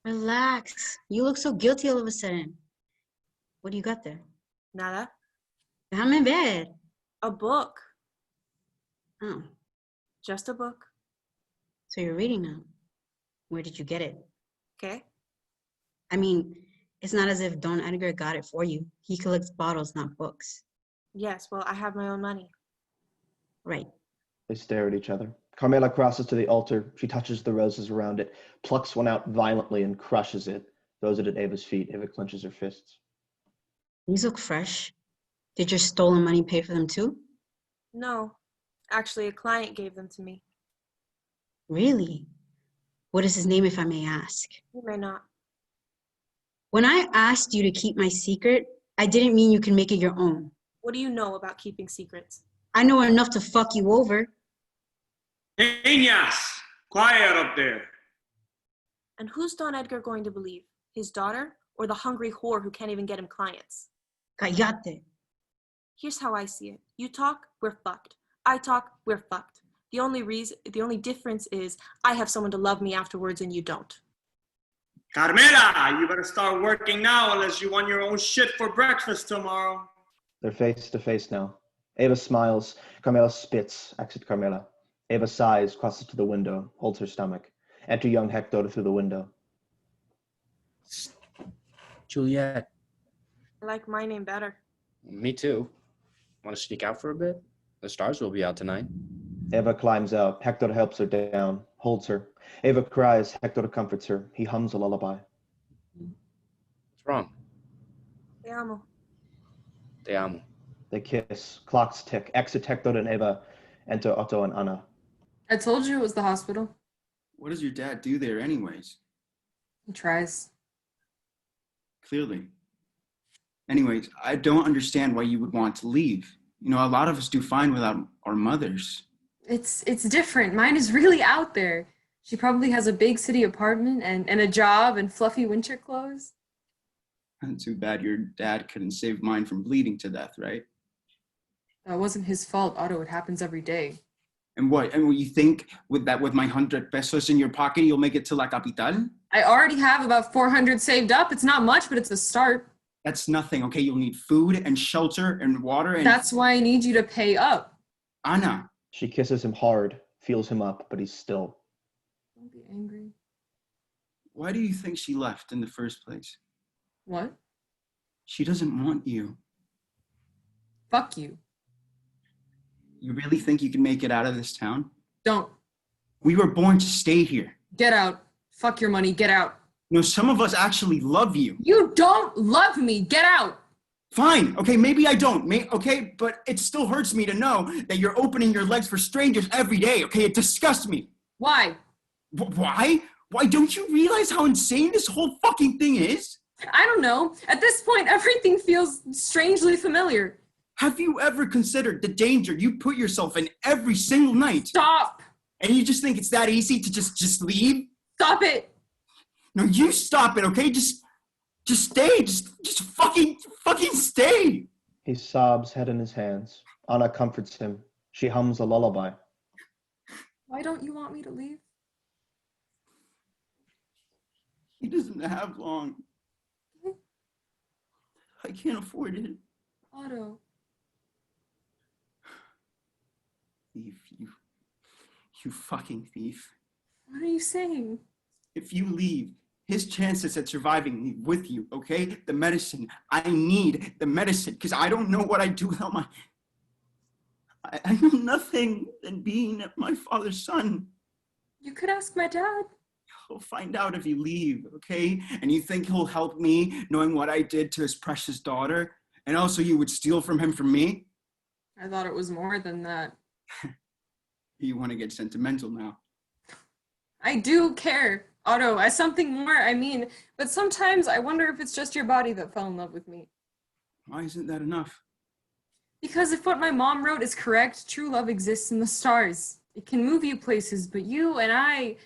Relax. You look so guilty all of a sudden. What do you got there? Nada. Déjame ver. A book. Oh, Just a book. so you're reading now. Where did you get it? Okay? I mean, it's not as if Don Edgar got it for you. He collects bottles, not books. Yes, well, I have my own money. Right. They stare at each other. Carmela crosses to the altar. She touches the roses around it, plucks one out violently and crushes it, throws it at Eva's feet. Eva clenches her fists. These look fresh. Did your stolen money pay for them too? No. Actually, a client gave them to me. Really? What is his name, if I may ask? You may not. When I asked you to keep my secret, I didn't mean you can make it your own. What do you know about keeping secrets? I know enough to fuck you over. Niñas, quiet up there. And who's Don Edgar going to believe? His daughter or the hungry whore who can't even get him clients? Cállate. Here's how I see it. You talk, we're fucked. I talk, we're fucked. The only difference is I have someone to love me afterwards and you don't. Carmela, you better start working now unless you want your own shit for breakfast tomorrow. They're face to face now. Eva smiles. Carmela spits. Exit Carmela. Eva sighs, crosses to the window, holds her stomach. Enter young Hector through the window. Juliet. I like my name better. Me too. Want to sneak out for a bit? The stars will be out tonight. Eva climbs out. Hector helps her down, holds her. Eva cries. Hector comforts her. He hums a lullaby. What's wrong? Te amo. Te amo. They kiss. Clocks tick. Exit Hector and Eva. Enter Otto and Anna. I told you it was the hospital. What does your dad do there anyways? He tries. Clearly. Anyways, I don't understand why you would want to leave. You know, a lot of us do fine without our mothers. It's different. Mine is really out there. She probably has a big city apartment and a job and fluffy winter clothes. Not too bad your dad couldn't save mine from bleeding to death, right? That wasn't his fault, Otto. It happens every day. And what? And what you think with my 100 pesos in your pocket, you'll make it to La Capital? I already have about 400 saved up. It's not much, but it's a start. That's nothing, okay? You'll need food and shelter and water and... That's why I need you to pay up. Anna. She kisses him hard, feels him up, but he's still. Don't be angry. Why do you think she left in the first place? What? She doesn't want you. Fuck you. You really think you can make it out of this town? Don't. We were born to stay here. Get out. Fuck your money. Get out. You know, some of us actually love you. You don't love me. Get out. Fine. Okay, maybe I don't. Okay, but it still hurts me to know that you're opening your legs for strangers every day. Okay, it disgusts me. Why? Why? Why don't you realize how insane this whole fucking thing is? I don't know. At this point, everything feels strangely familiar. Have you ever considered the danger you put yourself in every single night? Stop. And you just think it's that easy to just leave? Stop it. No, you stop it, okay? Just stay. Just fucking stay. He sobs, head in his hands. Anna comforts him. She hums a lullaby. Why don't you want me to leave? He doesn't have long. I can't afford it. Otto. Thief, you fucking thief. What are you saying? If you leave, his chances at surviving with you, okay? The medicine. I need the medicine because I don't know what I'd do without my... I know nothing than being my father's son. You could ask my dad. He'll find out if you leave, okay? And you think he'll help me knowing what I did to his precious daughter? And also you would steal from him for me? I thought it was more than that. You want to get sentimental now. I do care, Otto. As something more, I mean, but sometimes I wonder if it's just your body that fell in love with me. Why isn't that enough? Because if what my mom wrote is correct, true love exists in the stars. It can move you places, but you and I,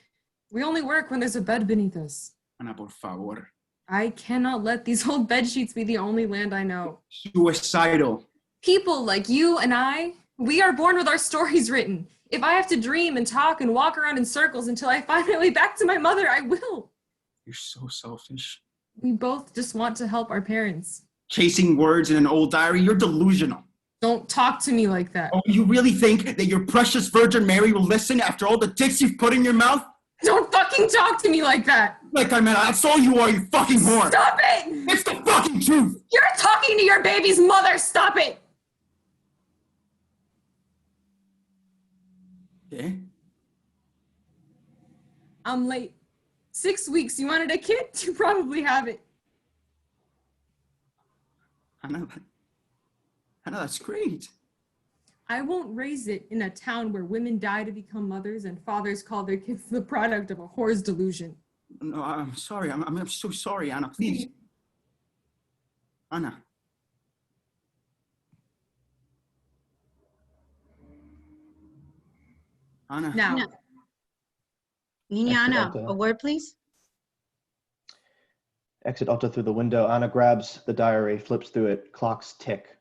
we only work when there's a bed beneath us. Ana, por favor. I cannot let these old bed sheets be the only land I know. Suicidal. People like you and I, we are born with our stories written. If I have to dream and talk and walk around in circles until I find my way back to my mother, I will. You're so selfish. We both just want to help our parents. Chasing words in an old diary, you're delusional. Don't talk to me like that. Oh, you really think that your precious Virgin Mary will listen after all the dicks you've put in your mouth? Don't fucking talk to me like that. Like, Carmela, that's all you are, you fucking whore. Stop it! It's the fucking truth. You're talking to your baby's mother. Stop it. Yeah? I'm late. 6 weeks. You wanted a kid? You probably have it. Anna, that's great. I won't raise it in a town where women die to become mothers and fathers call their kids the product of a whore's delusion. No, I'm sorry. I'm so sorry, Anna. Please. Anna. Anna. Now. Niña Ana, a word, please. Exit Otto through the window. Anna grabs the diary, flips through it. Clocks tick.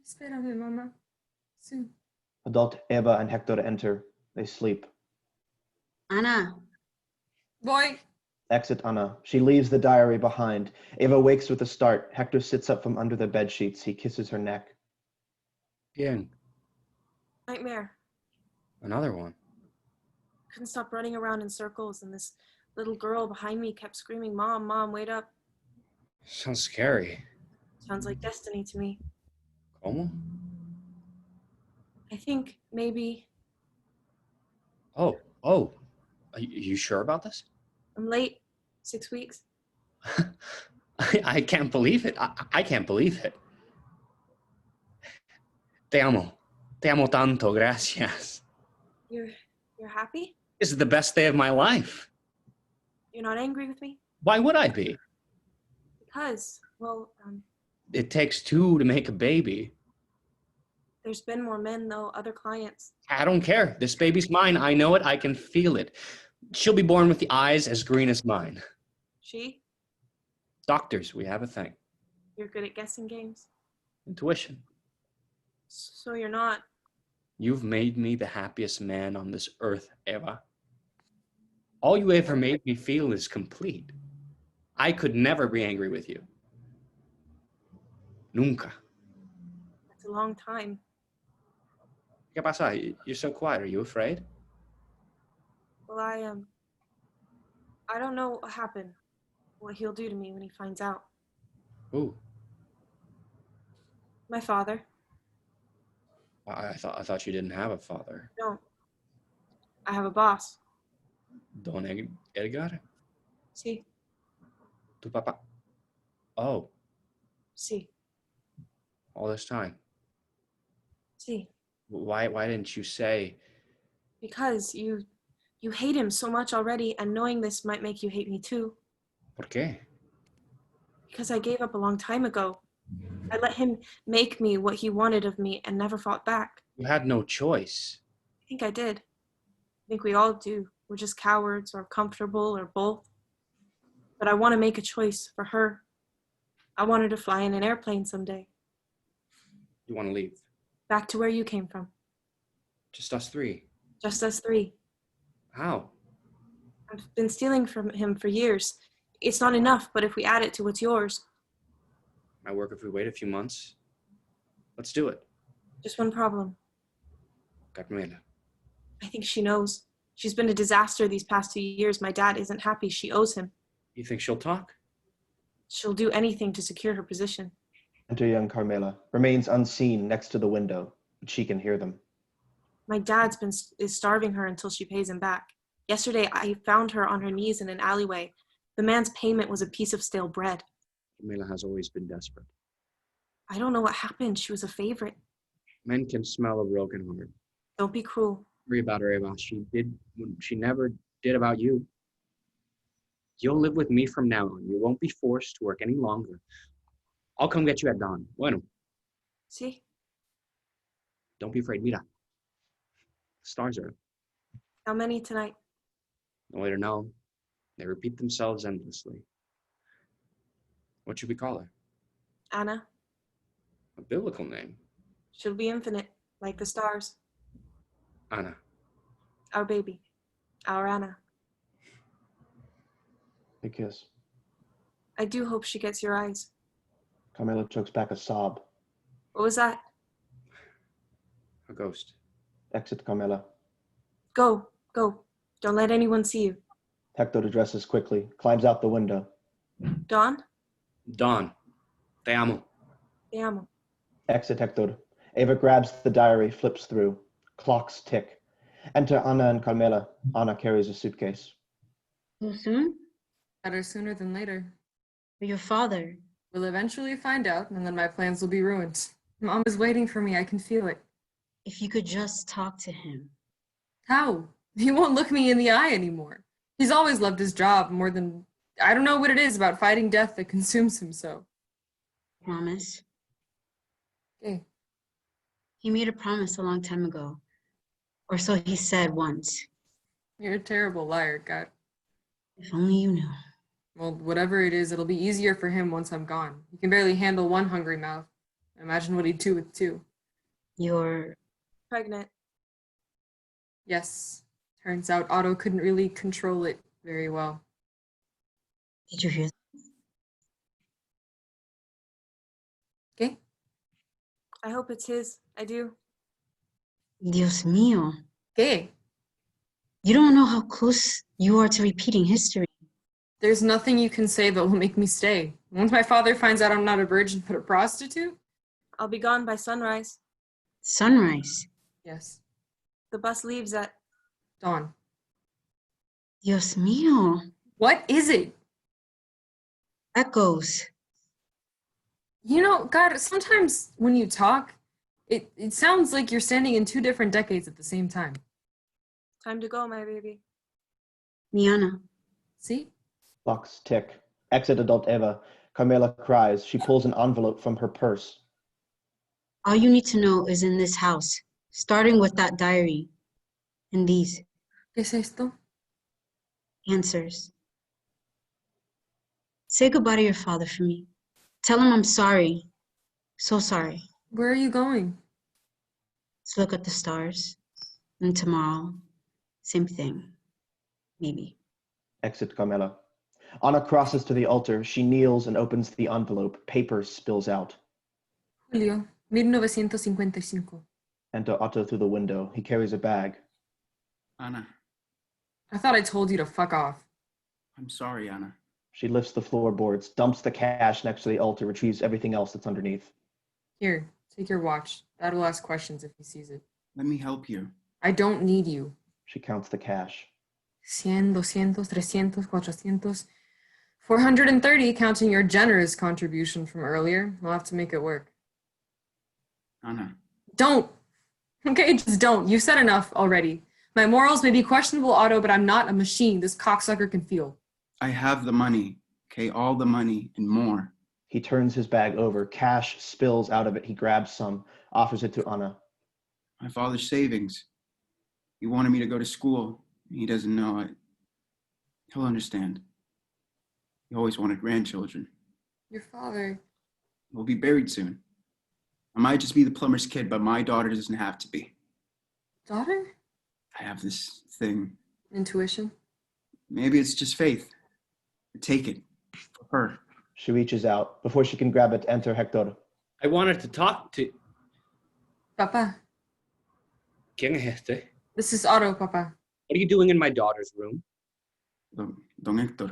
Espérame, mamá. Soon. Adult Eva and Hector enter. They sleep. Ana. Boy. Exit Anna. She leaves the diary behind. Eva wakes with a start. Hector sits up from under the bed sheets. He kisses her neck. Bien. Nightmare. Another one. Couldn't stop running around in circles, and this little girl behind me kept screaming, "Mom, Mom, wait up." Sounds scary. Sounds like destiny to me. ¿Cómo? I think maybe Oh. Are you sure about this? I'm late. 6 weeks. I can't believe it. I can't believe it. Te amo. Te amo tanto. Gracias. You're happy? This is the best day of my life. You're not angry with me? Why would I be? Because, well, It takes two to make a baby. there's been more men though, other clients. I don't care. This baby's mine. I know it. I can feel it. She'll be born with the eyes as green as mine. She? Doctors, we have a thing. You're good at guessing games? Intuition. So you're not. You've made me the happiest man on this earth, Eva. All you ever made me feel is complete. I could never be angry with you. Nunca. That's a long time. ¿Qué pasa? You're so quiet. Are you afraid? Well, I don't know what happened, what he'll do to me when he finds out. Who? My father. I thought you didn't have a father. No. I have a boss. Don Edgar? Sí. Tu papa? Oh, Sí. all this time. Sí. Why didn't you say? Because you hate him so much already, and knowing this might make you hate me too. ¿Por qué? Because I gave up a long time ago. I let him make me what he wanted of me and never fought back. You had no choice. I think I did. I think we all do. We're just cowards or comfortable or both. But I want to make a choice for her. I want her to fly in an airplane someday. You want to leave? Back to where you came from. Just us three. Just us three. How? I've been stealing from him for years. It's not enough, but if we add it to what's yours. Might work if we wait a few months. Let's do it. Just one problem. Carmela. I think she knows. She's been a disaster these past 2 years. My dad isn't happy. She owes him. You think she'll talk? She'll do anything to secure her position. Enter young Carmela, remains unseen next to the window, but she can hear them. My dad's is starving her until she pays him back. Yesterday, I found her on her knees in an alleyway. The man's payment was a piece of stale bread. Carmela has always been desperate. I don't know what happened. She was a favorite. Men can smell a broken heart. Don't be cruel. Worry about her, Eva. She never did about you. You'll live with me from now on. You won't be forced to work any longer. I'll come get you at dawn. Bueno. See? Don't be afraid. Mira. Stars are up. How many tonight? No way to know. They repeat themselves endlessly. What should we call her? Anna. A biblical name. She'll be infinite, like the stars. Anna. Our baby. Our Anna. A kiss. I do hope she gets your eyes. Carmela chokes back a sob. What was that? A ghost. Exit Carmela. Go. Don't let anyone see you. Hector addresses quickly, climbs out the window. Dawn? Dawn. Te amo. Te amo. Exit Hector. Eva grabs the diary, flips through. Clocks tick. Enter Anna and Carmela. Anna carries a suitcase. So soon? Better sooner than later. But your father. We'll eventually find out, and then my plans will be ruined. Mom is waiting for me. I can feel it. If you could just talk to him. How? He won't look me in the eye anymore. He's always loved his job more than... I don't know what it is about fighting death that consumes him so. Promise. Okay. He made a promise a long time ago. Or so he said once. You're a terrible liar, God. If only you knew. Well, whatever it is, it'll be easier for him once I'm gone. He can barely handle one hungry mouth. Imagine what he'd do with two. You're Pregnant. Yes. Turns out Otto couldn't really control it very well. Did you hear that? Okay? I hope it's his. I do. Dios mío. Okay. You don't know how close you are to repeating history. There's nothing you can say that will make me stay. Once my father finds out I'm not a virgin but a prostitute? I'll be gone by sunrise. Sunrise. Yes. The bus leaves at... Dawn. Dios mío. What is it? Echoes. You know, God, sometimes when you talk, it sounds like you're standing in two different decades at the same time. Time to go, my baby. Miana. See? Clocks tick. Exit adult Eva. Carmela cries. She pulls an envelope from her purse. All you need to know is in this house, starting with that diary. And these. ¿Qué es esto? Answers. Say goodbye to your father for me. Tell him I'm sorry. So sorry. Where are you going? Let's look at the stars. And tomorrow, same thing. Maybe. Exit Carmela. Anna crosses to the altar. She kneels and opens the envelope. Paper spills out. Julio, 1955. Enter Otto through the window. He carries a bag. Anna, I thought I told you to fuck off. I'm sorry, Anna. She lifts the floorboards, dumps the cash next to the altar, retrieves everything else that's underneath. Here, take your watch. Dad will ask questions if he sees it. Let me help you. I don't need you. She counts the cash. 100, 200, 300, 400, 430, counting your generous contribution from earlier. We'll have to make it work. Anna, Don't. Okay, just don't. You've said enough already. My morals may be questionable, Otto, but I'm not a machine this cocksucker can feel. I have the money, okay? All the money and more. He turns his bag over. Cash spills out of it. He grabs some, offers it to Anna. My father's savings. He wanted me to go to school. He doesn't know it. He'll understand. He always wanted grandchildren. Your father. We'll be buried soon. I might just be the plumber's kid, but my daughter doesn't have to be. Daughter? I have this thing. Intuition? Maybe it's just faith. Take it. For her. She reaches out. Before she can grab it, enter Hector. I wanted to talk to... Papa. ¿Quién es este? This is Otto, Papa. What are you doing in my daughter's room? Don Hector.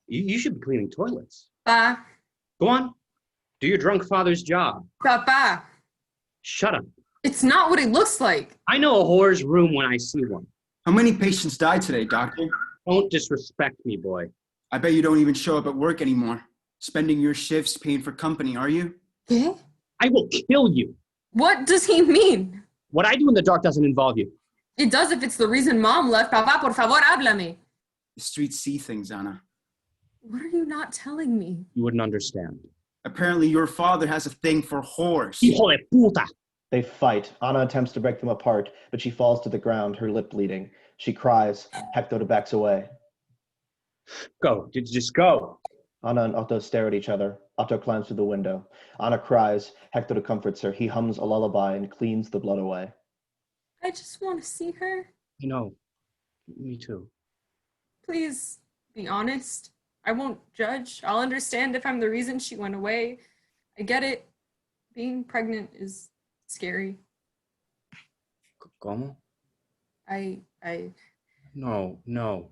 You should be cleaning toilets. Pa. Go on. Do your drunk father's job. Papa. Shut up. It's not what it looks like. I know a whore's room when I see one. How many patients died today, doctor? Don't disrespect me, boy. I bet you don't even show up at work anymore. Spending your shifts paying for company, are you? Eh? I will kill you. What does he mean? What I do in the dark doesn't involve you. It does if it's the reason Mom left. Papa, por favor, háblame. The streets see things, Anna. What are you not telling me? You wouldn't understand. Apparently your father has a thing for whores. Hijo de puta! They fight. Anna attempts to break them apart, but she falls to the ground, her lip bleeding. She cries. Hector backs away. Go. Just go. Anna and Otto stare at each other. Otto climbs through the window. Anna cries. Hector comforts her. He hums a lullaby and cleans the blood away. I just want to see her. You know, me too. Please be honest. I won't judge. I'll understand if I'm the reason she went away. I get it. Being pregnant is scary. ¿Cómo? No.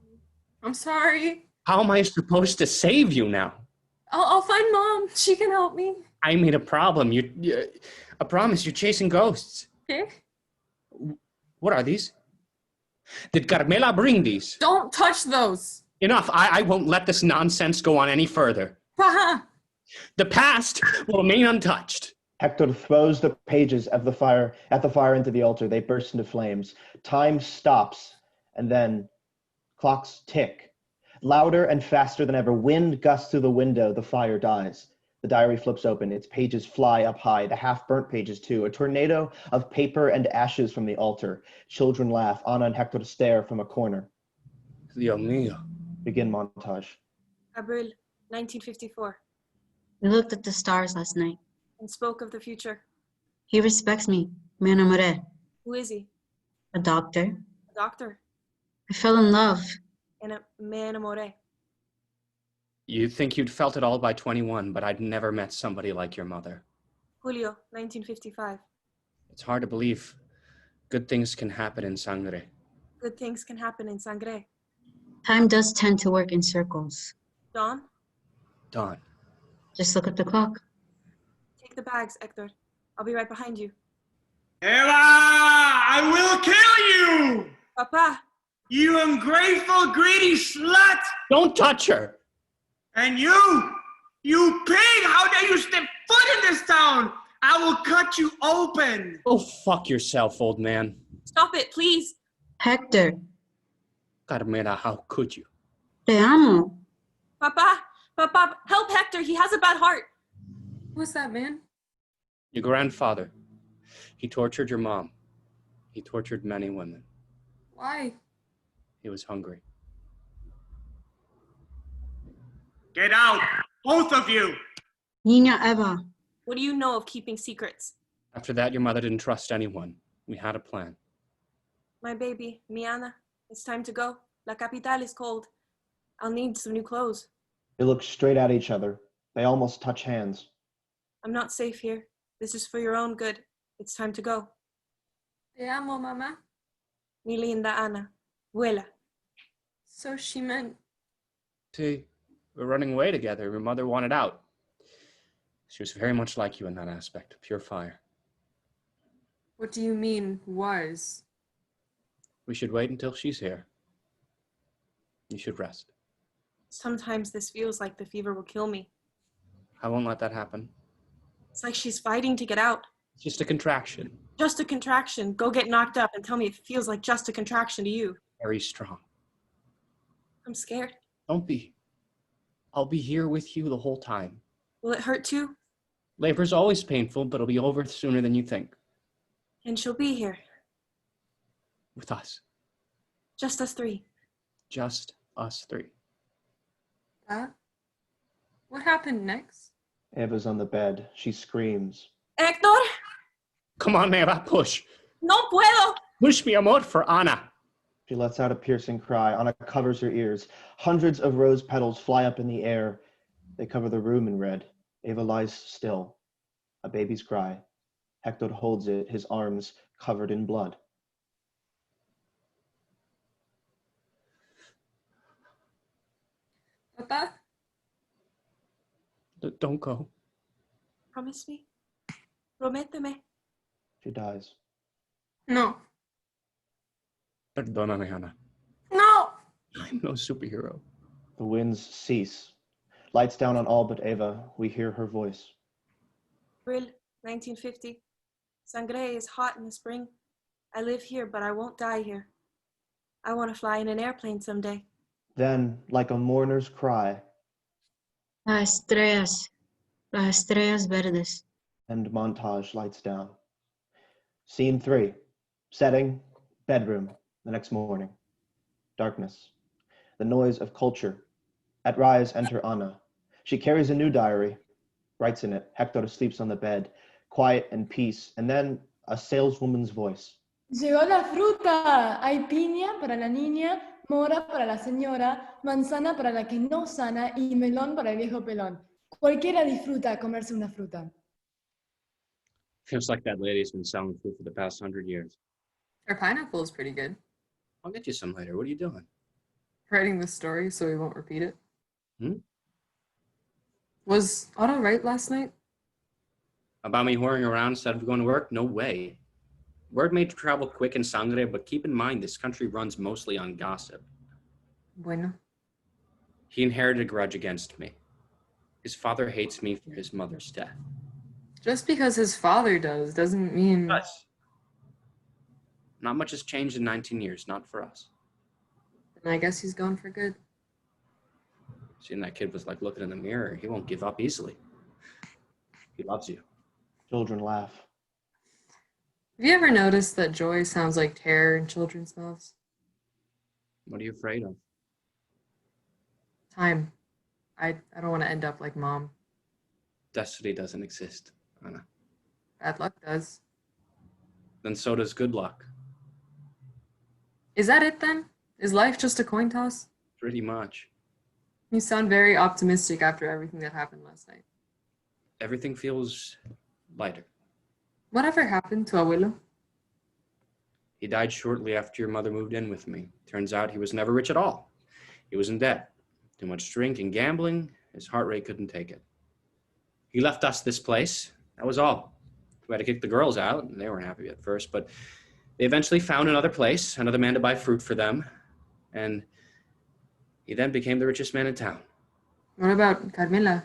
I'm sorry. How am I supposed to save you now? I'll find Mom. She can help me. I made a problem. A promise. You're chasing ghosts. Okay? What are these? Did Carmela bring these? Don't touch those. Enough. I won't let this nonsense go on any further. Paha. The past will remain untouched. Hector throws the pages at the fire into the altar. They burst into flames. Time stops, and then clocks tick. Louder and faster than ever. Wind gusts through the window. The fire dies. The diary flips open. Its pages fly up high, the half-burnt pages too. A tornado of paper and ashes from the altar. Children laugh. Anna and Hector stare from a corner. Dios mío. Begin montage. Abril, 1954, We looked at the stars last night. and spoke of the future. He respects me. Me enamoré. Who is he? A doctor. A doctor. I fell in love. And me enamoré. You'd think you'd felt it all by 21, but I'd never met somebody like your mother. Julio, 1955. It's hard to believe good things can happen in Sangre. Good things can happen in Sangre. Time does tend to work in circles. Dawn, Dawn. Just look at the clock. take the bags, Hector. I'll be right behind you. Eva, I will kill you! Papa, You ungrateful, greedy slut! Don't touch her! And you pig! How dare you step foot in this town? I will cut you open! Go fuck yourself, old man. stop it, please. Hector, Carmela, how could you? te amo. Papa, help Hector. He has a bad heart. Who's that man? Your grandfather. He tortured your mom. He tortured many women. Why? He was hungry. Get out, both of you! Niña Eva, What do you know of keeping secrets? After that, your mother didn't trust anyone. We had a plan. My baby, Miana, it's time to go. La capital is cold. I'll need some new clothes. They look straight at each other. They almost touch hands. I'm not safe here. This is for your own good. It's time to go. Te amo, mamá. Mi linda Ana. Vuela. So she meant... See, we're running away together. Your mother wanted out. She was very much like you in that aspect. Pure fire. What do you mean, was? We should wait until she's here. You should rest. Sometimes this feels like the fever will kill me. I won't let that happen. It's like she's fighting to get out. It's just a contraction. Just a contraction. Go get knocked up and tell me it feels like just a contraction to you. Very strong. I'm scared. Don't be. I'll be here with you the whole time. Will it hurt too? Labor's always painful, but it'll be over sooner than you think. And she'll be here. With us. Just us three. Just us three. That? What happened next? Eva's on the bed. She screams. Hector! Come on, Eva, push. No puedo! Push me, amor, for Ana. She lets out a piercing cry. Anna covers her ears. Hundreds of rose petals fly up in the air. They cover the room in red. Eva lies still. A baby's cry. Hector holds it, his arms covered in blood. Papa? Don't go. Promise me. Prométeme. She dies. No. Perdóname, Ana. No! I'm no superhero. The winds cease. Lights down on all but Eva. We hear her voice. Abril 1950. Sangre is hot in the spring. I live here, but I won't die here. I want to fly in an airplane someday. Then, like a mourner's cry, las estrellas verdes. and montage lights down. Scene 3. Setting, bedroom, the next morning. Darkness. The noise of culture. At rise, enter Ana. She carries a new diary. Writes in it, Hector sleeps on the bed, quiet and peace, and then a saleswoman's voice. Llegó la fruta. Hay piña para la niña, mora para la señora, manzana para la que no sana y melón para el viejo pelón. Cualquiera disfruta comerse una fruta. Feels like that lady's been selling food for the past 100 years. Her pineapple is pretty good. I'll get you some later. What are you doing? Writing the story so we won't repeat it. Hmm? Was Otto right last night? About me whoring around instead of going to work? No way. Word may travel quick in Sangre, but keep in mind this country runs mostly on gossip. Bueno. He inherited a grudge against me. His father hates me for his mother's death. Just because his father does doesn't mean... Us. Not much has changed in 19 years, not for us. And I guess he's gone for good. Seeing that kid was like looking in the mirror. He won't give up easily. He loves you. Children laugh. Have you ever noticed that joy sounds like terror in children's mouths? What are you afraid of? Time. I don't want to end up like Mom. Destiny doesn't exist, Anna. Bad luck does. Then so does good luck. Is that it then? Is life just a coin toss? Pretty much. You sound very optimistic after everything that happened last night. Everything feels lighter. Whatever happened to Abuelo? He died shortly after your mother moved in with me. Turns out he was never rich at all. He was in debt. Too much drink and gambling, his heart rate couldn't take it. He left us this place, that was all. We had to kick the girls out, and they weren't happy at first, but they eventually found another place, another man to buy fruit for them, and he then became the richest man in town. What about Carmela?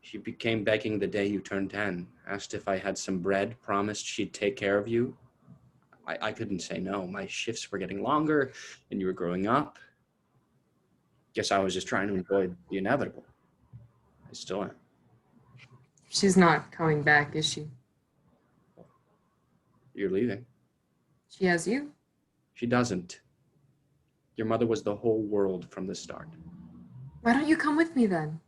She became begging the day you turned 10, asked if I had some bread, promised she'd take care of you. I couldn't say no. My shifts were getting longer, and you were growing up. Guess I was just trying to avoid the inevitable. I still am. She's not coming back, is she? You're leaving. She has you? She doesn't. Your mother was the whole world from the start. Why don't you come with me then?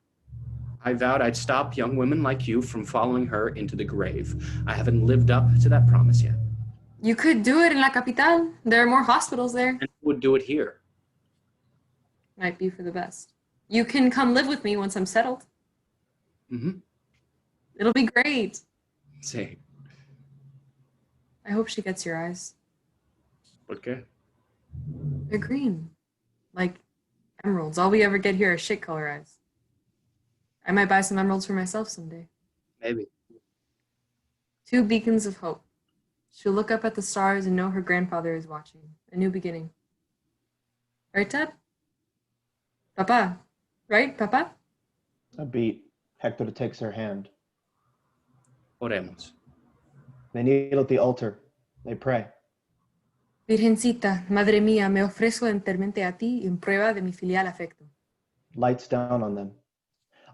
I vowed I'd stop young women like you from following her into the grave. I haven't lived up to that promise yet. You could do it in La Capital. There are more hospitals there. And who would do it here? Might be for the best. You can come live with me once I'm settled. Mm-hmm. It'll be great. Sí. I hope she gets your eyes. ¿Por qué? They're green. Like emeralds. All we ever get here are shit color eyes. I might buy some emeralds for myself someday. Maybe. 2 beacons of hope. She'll look up at the stars and know her grandfather is watching. A new beginning. Right, Dad? Papa? Right, Papa? A beat. Hector takes her hand. Oremos. They kneel at the altar. They pray. Virgencita, Madre mía, me ofrezco enteramente a ti en prueba de mi filial afecto. Lights down on them.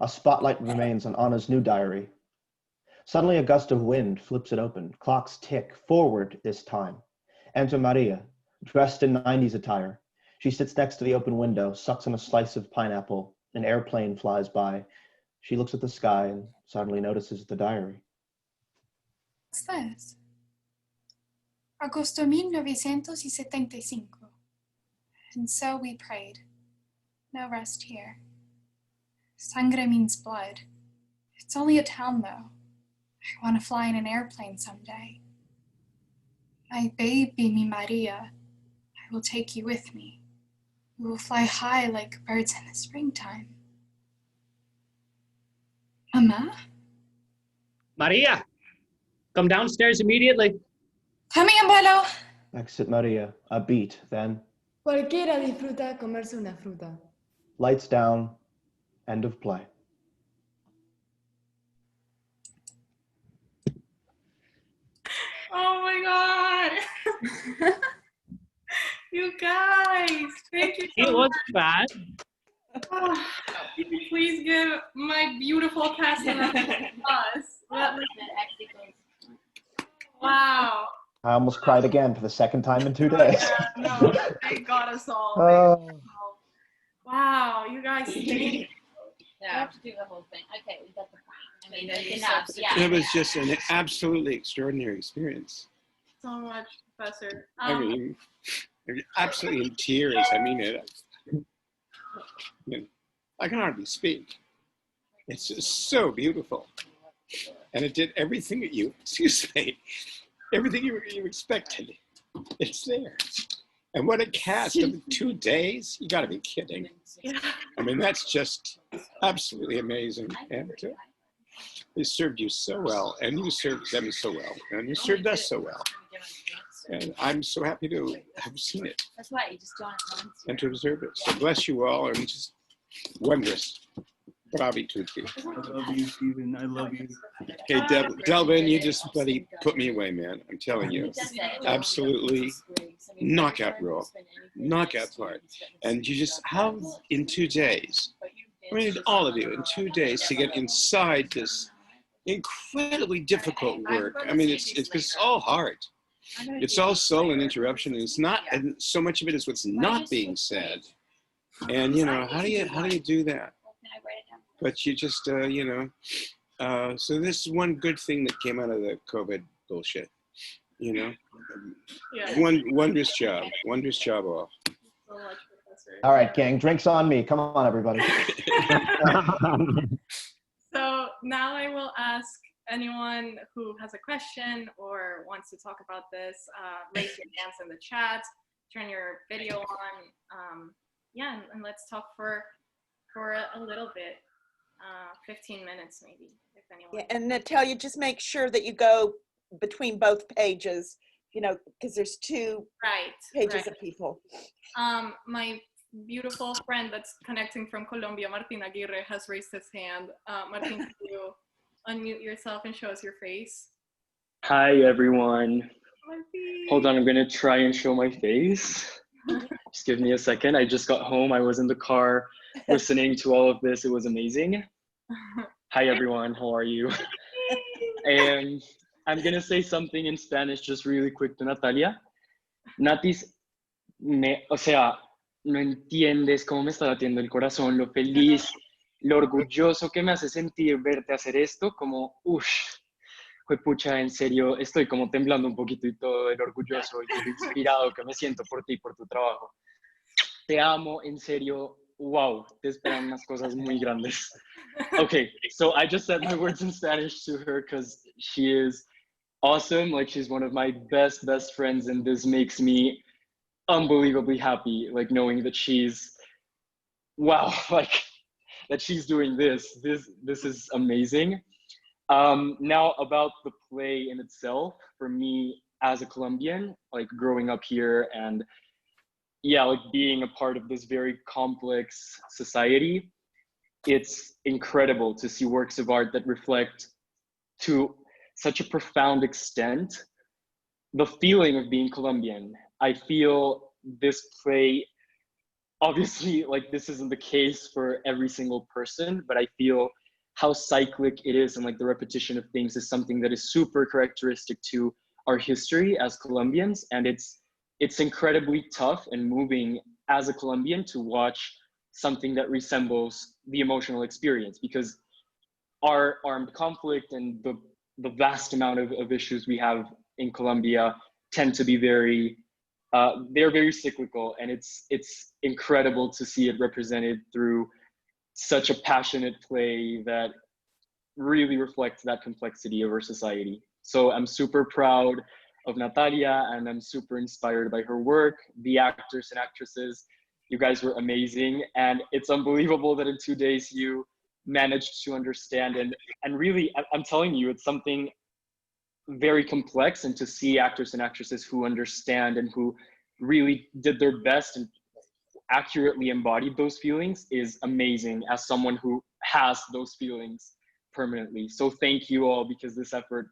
A spotlight remains on Anna's new diary. Suddenly a gust of wind flips it open. Clocks tick forward this time. Enter Maria, dressed in 90s attire. She sits next to the open window, sucks on a slice of pineapple. An airplane flies by. She looks at the sky and suddenly notices the diary. What's this? Agosto 1975. And so we prayed. No rest here. Sangre means blood. It's only a town, though. I want to fly in an airplane someday. My baby, mi Maria, I will take you with me. We will fly high like birds in the springtime. Mama? Maria! Come downstairs immediately. Coming, abuelo! Exit Maria, a beat, then. Cualquiera disfruta comerse una fruta. Lights down, end of play. Oh my God. You guys, thank you so much. bad. Oh, please give my beautiful Casa us. Wow. I almost cried again for the second time in 2 days. Yeah, no, they got us all. Wow, you guys. Yeah, I have to do the whole thing. Okay, we got the point. I mean, enough. Yeah. It was just an absolutely extraordinary experience. So much, Professor. I mean, absolutely in tears. I mean, I can hardly speak. It's just so beautiful. And it did everything that you, everything you expected. It's there. And what a cast of 2 days. You gotta be kidding. Yeah. I mean, that's just absolutely amazing. And they served you so well, and you served them so well, and you served us so well. And I'm so happy to have seen it That's why you just don't have and to observe it. So bless you all, and just wondrous. Bravi tutti. I love you, Stephen. I love you. Hey, Delvin, you just bloody put me away, man. I'm telling you. Absolutely knockout role. Knockout part. And you just, how in 2 days, I mean, all of you, in 2 days to get inside this incredibly difficult work. I mean, it's all heart. It's all soul and interruption. And it's not, and so much of it is what's not being said. And, you know, how do you do that? But you just, so this is one good thing that came out of the COVID bullshit, you know? Yeah. Wondrous job all. So much, Professor. All right, gang, drinks on me. Come on, everybody. So now I will ask anyone who has a question or wants to talk about this, raise your hands in the chat, turn your video on. Yeah, and let's talk for for a little bit, 15 minutes maybe, if anyone. Yeah, and Natalia, just make sure that you go between both pages, you know, because there's two pages of people. My beautiful friend that's connecting from Colombia, Martin Aguirre, has raised his hand. Martin, can you unmute yourself and show us your face? Hi, everyone. Martin. Hold on, I'm going to try and show my face. Just give me a second. I just got home. I was in the car listening to all of this. It was amazing. Hi, everyone. How are you? And I'm going to say something in Spanish just really quick to Natalia. Natis, o sea, no entiendes cómo me está latiendo el corazón, lo feliz, lo orgulloso que me hace sentir verte hacer esto, como, pucha, en serio, estoy como temblando un poquito y todo, el orgulloso y lo inspirado que me siento por ti, por tu trabajo. Te amo, en serio, wow, te esperan unas cosas muy grandes. Okay, so I just said my words in Spanish to her because she is awesome. Like, she's one of my best friends, and this makes me unbelievably happy, like knowing that she's, wow, like that she's doing this. This is amazing. Now about the play in itself, for me as a Colombian, like growing up here and yeah, like being a part of this very complex society, it's incredible to see works of art that reflect to such a profound extent the feeling of being Colombian. I feel this play, obviously, like this isn't the case for every single person, but I feel how cyclic it is and like the repetition of things is something that is super characteristic to our history as Colombians. And it's incredibly tough and moving as a Colombian to watch something that resembles the emotional experience, because our armed conflict and the vast amount of issues we have in Colombia tend to be very, they're very cyclical, and it's incredible to see it represented through such a passionate play that really reflects that complexity of our society. So I'm super proud of Natalia, and I'm super inspired by her work. The actors and actresses, you guys were amazing, and it's unbelievable that in 2 days you managed to understand and really, I'm telling you, it's something very complex, and to see actors and actresses who understand and who really did their best and accurately embodied those feelings is amazing as someone who has those feelings permanently. So thank you all, because this effort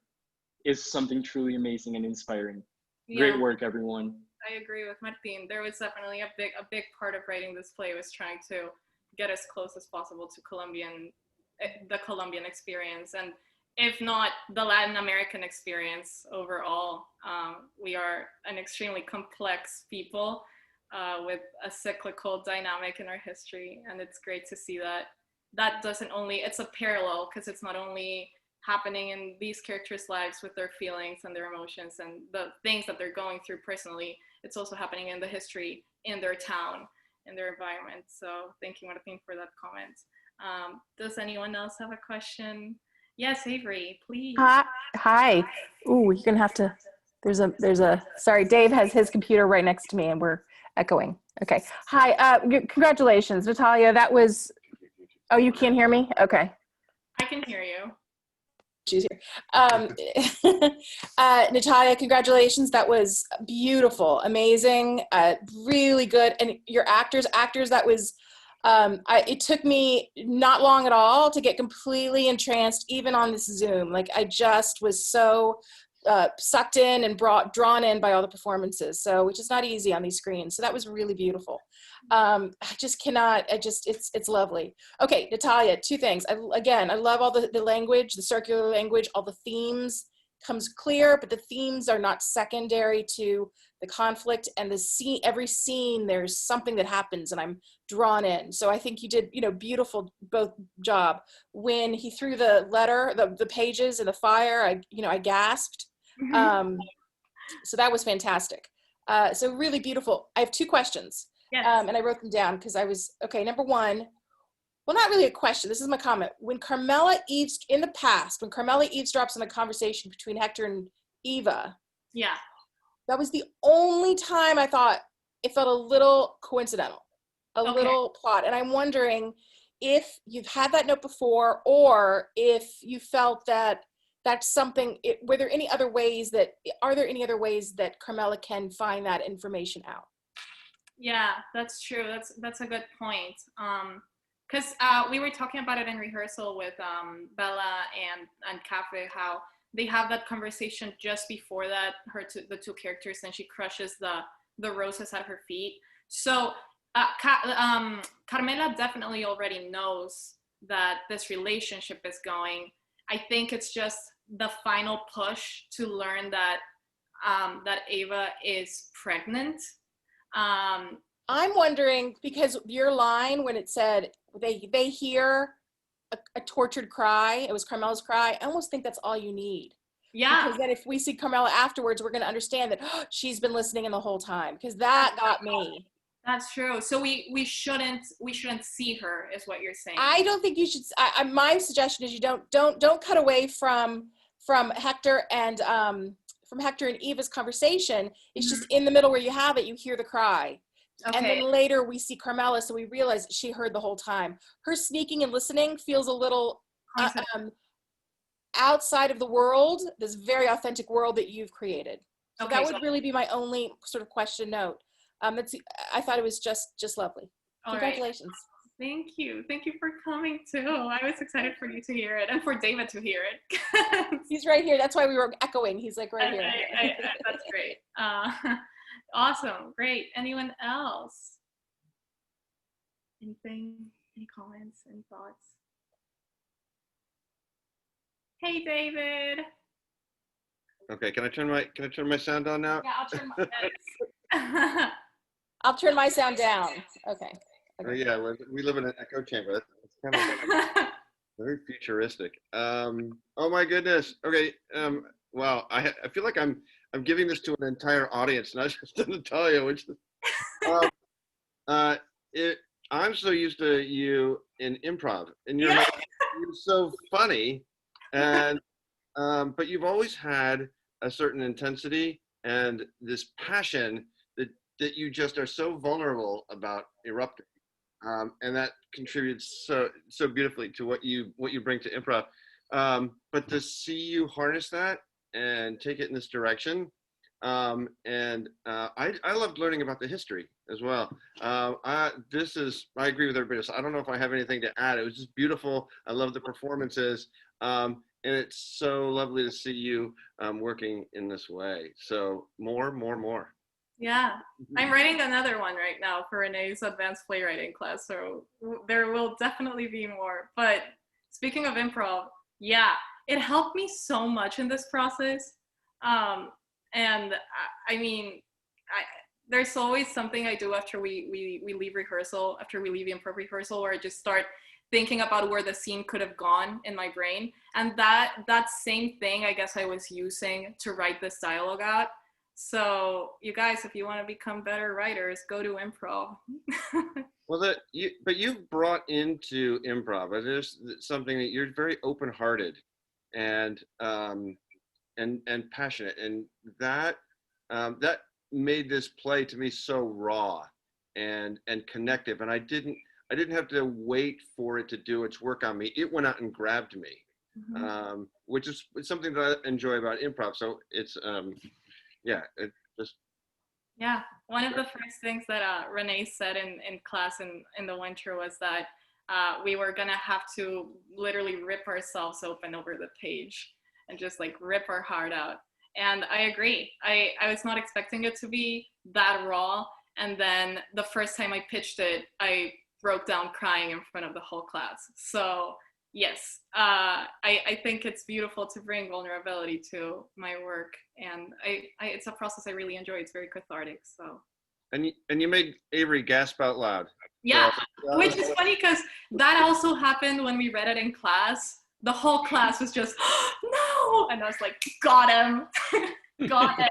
is something truly amazing and inspiring. Yeah. Great work, everyone. I agree with Martin. There was definitely a big part of writing this play was trying to get as close as possible to the Colombian experience, and if not the Latin American experience overall. We are an extremely complex people with a cyclical dynamic in our history, and it's great to see that doesn't only, it's a parallel, because it's not only happening in these characters' lives with their feelings and their emotions and the things that they're going through personally, it's also happening in the history, in their town, in their environment. So thank you, Martin, for that comment. Does anyone else have a question? Yes, Avery, please. Hi. Ooh, you're gonna have to, there's a, sorry, Dave has his computer right next to me and we're echoing. Okay, hi, congratulations, Natalia, that was, oh, you can't hear me? Okay. I can hear you. She's here. Natalia, congratulations. That was beautiful, amazing, really good. And your actors, that was, it took me not long at all to get completely entranced, even on this Zoom. Like, I just was so sucked in and drawn in by all the performances. So, which is not easy on these screens. So that was really beautiful. I just cannot, it's lovely. Okay, Natalia, two things. I love all the language, the circular language, all the themes comes clear, but the themes are not secondary to the conflict, and the scene, every scene, there's something that happens and I'm drawn in. So I think you did, beautiful both job. When he threw the letter, the pages in the fire, I gasped. So that was fantastic. So really beautiful. I have two questions. Yes. And I wrote them down because I was, okay, number one, well, not really a question, this is my comment. When Carmela eavesdrops on a conversation between Hector and Eva, yeah, that was the only time I thought it felt a little coincidental, a little plot. And I'm wondering if you've had that note before, or if you felt that that's something, are there any other ways that Carmela can find that information out? Yeah, that's true. That's a good point. Because we were talking about it in rehearsal with Bella and Kafe, how they have that conversation just before that, the two characters, and she crushes the roses at her feet. So Carmela definitely already knows that this relationship is going. I think it's just the final push to learn that that Ava is pregnant. I'm wondering, because your line when it said they hear a tortured cry, it was Carmela's cry, I almost think that's all you need. Yeah. Because then if we see Carmela afterwards, we're going to understand that she's been listening in the whole time, because that got me. That's true. So we shouldn't see her, is what you're saying. I don't think you should. My suggestion is you don't cut away from Hector and Eva's conversation. It's just in the middle where you have it, you hear the cry. Okay. And then later we see Carmela, so we realize that she heard the whole time. Her sneaking and listening feels a little outside of the world, this very authentic world that you've created. So that would really be my only sort of question note. I thought it was just lovely. Congratulations. Right. Thank you for coming too. I was excited for you to hear it and for David to hear it. He's right here. That's why we were echoing. He's like right here. That's great. Awesome. Great. Anyone else? Anything? Any comments? Any thoughts? Hey, David. Okay, can I turn my sound on now? Yeah, I'll turn my I'll turn my sound down. Okay. Yeah, we live in an echo chamber. That's kind of very futuristic. Oh my goodness. Okay. Wow. I feel like I'm giving this to an entire audience, not just to Natalia, which is I'm so used to you in improv, and you're so funny, and but you've always had a certain intensity and this passion that you just are so vulnerable about erupting, and that contributes so beautifully to what you bring to improv. But to see you harness that and take it in this direction, and I loved learning about the history as well. I agree with everybody else. I don't know if I have anything to add. It was just beautiful. I love the performances. And it's so lovely to see you working in this way. So more. Yeah, I'm writing another one right now for Renee's advanced playwriting class. So there will definitely be more. But speaking of improv, yeah, it helped me so much in this process. And I mean, there's always something I do after we leave rehearsal, after we leave improv rehearsal, where I just start thinking about where the scene could have gone in my brain. And that same thing, I guess I was using to write this dialogue out. So you guys, if you want to become better writers, go to improv. Well, but you've brought into improv, there's something that you're very open-hearted and passionate, and that made this play to me so raw and connective, and I didn't have to wait for it to do its work on me. It went out and grabbed me, which is something that I enjoy about improv. So it's one of the first things that Renee said in class in the winter was that we were gonna have to literally rip ourselves open over the page and just like rip our heart out. And I agree. I was not expecting it to be that raw. And then the first time I pitched it, I broke down crying in front of the whole class. So yes, I think it's beautiful to bring vulnerability to my work, and it's a process I really enjoy. It's very cathartic. So. And you made Avery gasp out loud. Yeah, which is funny because that also happened when we read it in class. The whole class was just, no! And I was like, got him. Got him.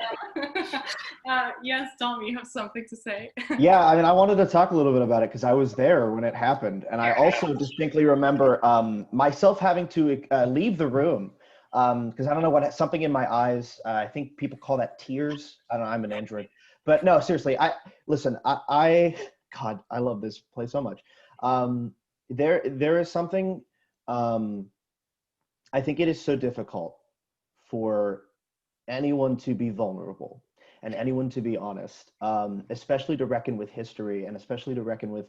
Yes, Tom, you have something to say. Yeah, I mean, I wanted to talk a little bit about it because I was there when it happened. And I also distinctly remember myself having to leave the room because I don't know what, something in my eyes, I think people call that tears. I don't know, I'm an android. But no, seriously, God, I love this play so much. there is something, I think it is so difficult for anyone to be vulnerable and anyone to be honest, especially to reckon with history and especially to reckon with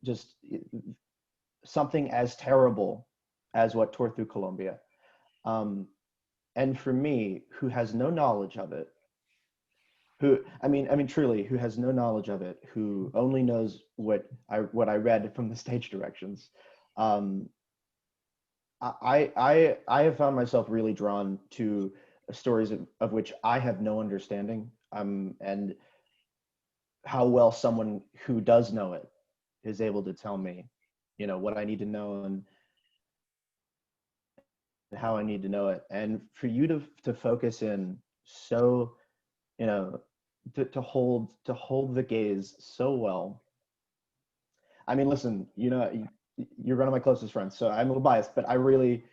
just something as terrible as what tore through Colombia. And for me, who has no knowledge of it, I mean, truly, who has no knowledge of it, who only knows what I read from the stage directions, I have found myself really drawn to stories of which I have no understanding, and how well someone who does know it is able to tell me, you know, what I need to know and how I need to know it. And for you to focus in so, you know, to hold the gaze so well. I mean, listen, you know, you're one of my closest friends, so I'm a little biased, but I really,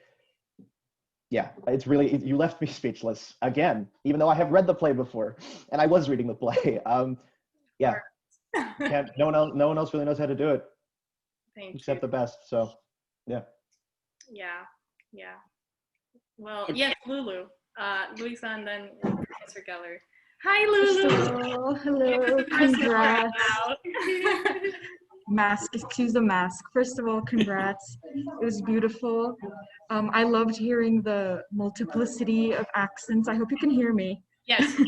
yeah, it's really, you left me speechless again, even though I have read the play before and I was reading the play. Yeah, no one else really knows how to do it. Except the best. So, yeah. Yeah. Well, yes, Lulu. Luisa and then Professor Geller. Hi, Lulu. Hello, congrats. Excuse the mask. First of all, congrats. It was beautiful. I loved hearing the multiplicity of accents. I hope you can hear me. Yes.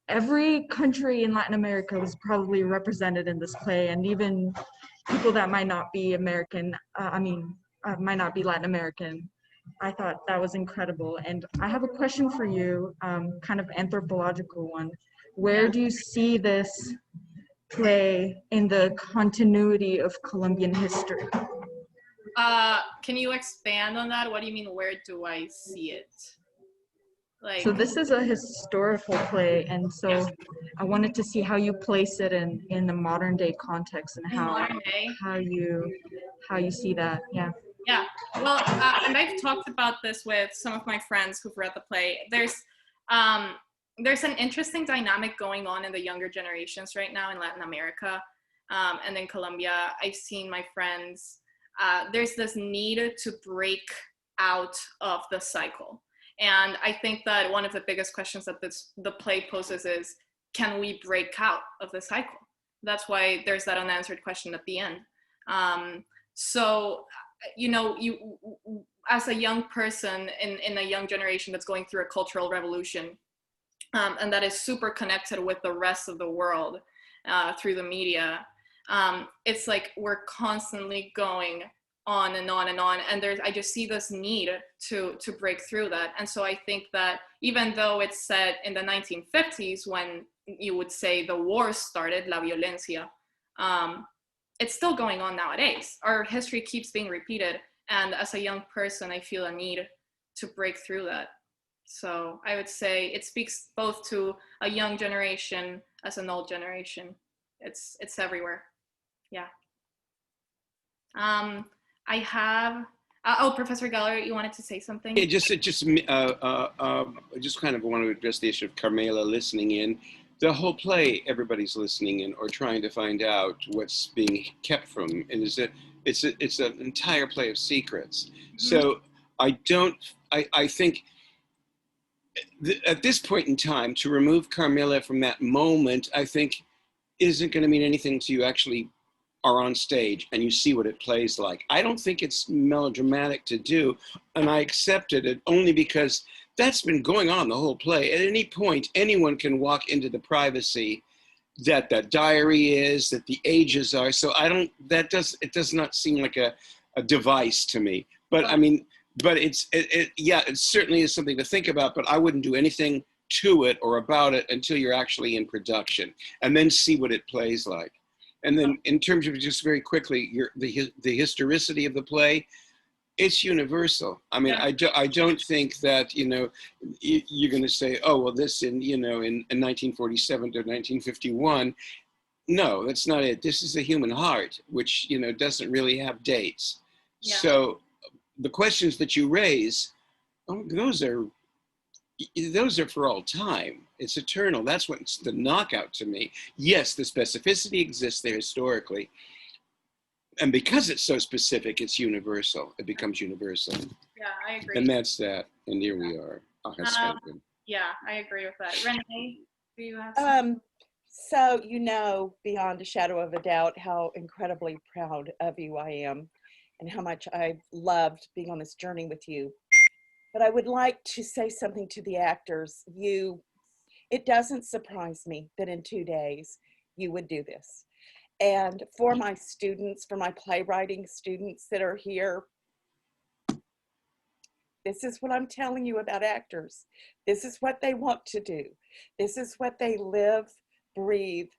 Every country in Latin America was probably represented in this play, and even people that might not be American, might not be Latin American. I thought that was incredible. And I have a question for you, kind of anthropological one. Where do you see this play in the continuity of Colombian history? Can you expand on that? What do you mean, where do I see it? Like, so this is a historical play, and so yes. I wanted to see how you place it in the modern day context and how you see that. Yeah, well, and I've talked about this with some of my friends who've read the play. There's an interesting dynamic going on in the younger generations right now in Latin America, and in Colombia. I've seen my friends, there's this need to break out of the cycle. And I think that one of the biggest questions that the play poses is, can we break out of the cycle? That's why there's that unanswered question at the end. So, you know, you as a young person in a young generation that's going through a cultural revolution, and that is super connected with the rest of the world through the media, it's like we're constantly going on and on and on, and I just see this need to break through that. And so I think that even though it's set in the 1950s, when you would say the war started, la violencia, it's still going on nowadays. Our history keeps being repeated, and as a young person, I feel a need to break through that. So I would say it speaks both to a young generation as an old generation. It's everywhere. Yeah. I have, Professor Geller, you wanted to say something? Yeah, just kind of want to address the issue of Carmela listening in. The whole play, everybody's listening in or trying to find out what's being kept from, and it's an entire play of secrets. Mm-hmm. So I think at this point in time, to remove Carmela from that moment, I think isn't going to mean anything to you actually are on stage and you see what it plays like. I don't think it's melodramatic to do, and I accepted it only because that's been going on the whole play. At any point, anyone can walk into the privacy that that diary is, that the ages are. So it does not seem like a device to me. But I mean, but it certainly is something to think about, but I wouldn't do anything to it or about it until you're actually in production, and then see what it plays like. And then in terms of just very quickly, the historicity of the play, it's universal. I mean, I don't think that, you know, you're going to say, oh, well, this in 1947 to 1951. No, that's not it. This is the human heart, which, you know, doesn't really have dates. Yeah. So the questions that you raise, those are for all time. It's eternal. That's what's the knockout to me. Yes, the specificity exists there historically, And because it's so specific, it's universal. It becomes universal. Yeah, I agree. And that's that. And here we are. Yeah, I agree with that. Renee, do you have So you know beyond a shadow of a doubt how incredibly proud of you I am and how much I've loved being on this journey with you. But I would like to say something to the actors. It doesn't surprise me that in 2 days you would do this. And for my students, for my playwriting students that are here, this is what I'm telling you about actors. This is what they want to do. This is what they live, breathe,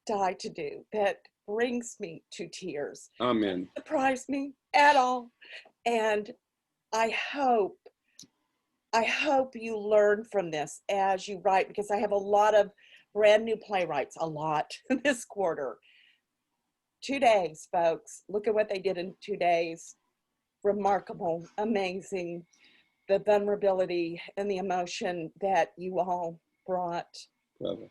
die to do. That brings me to tears. Amen. Doesn't surprise me at all. And I hope you learn from this as you write, because I have a lot of brand new playwrights, a lot this quarter. 2 days, folks. Look at what they did in 2 days. Remarkable, amazing. The vulnerability and the emotion that you all brought. Brother.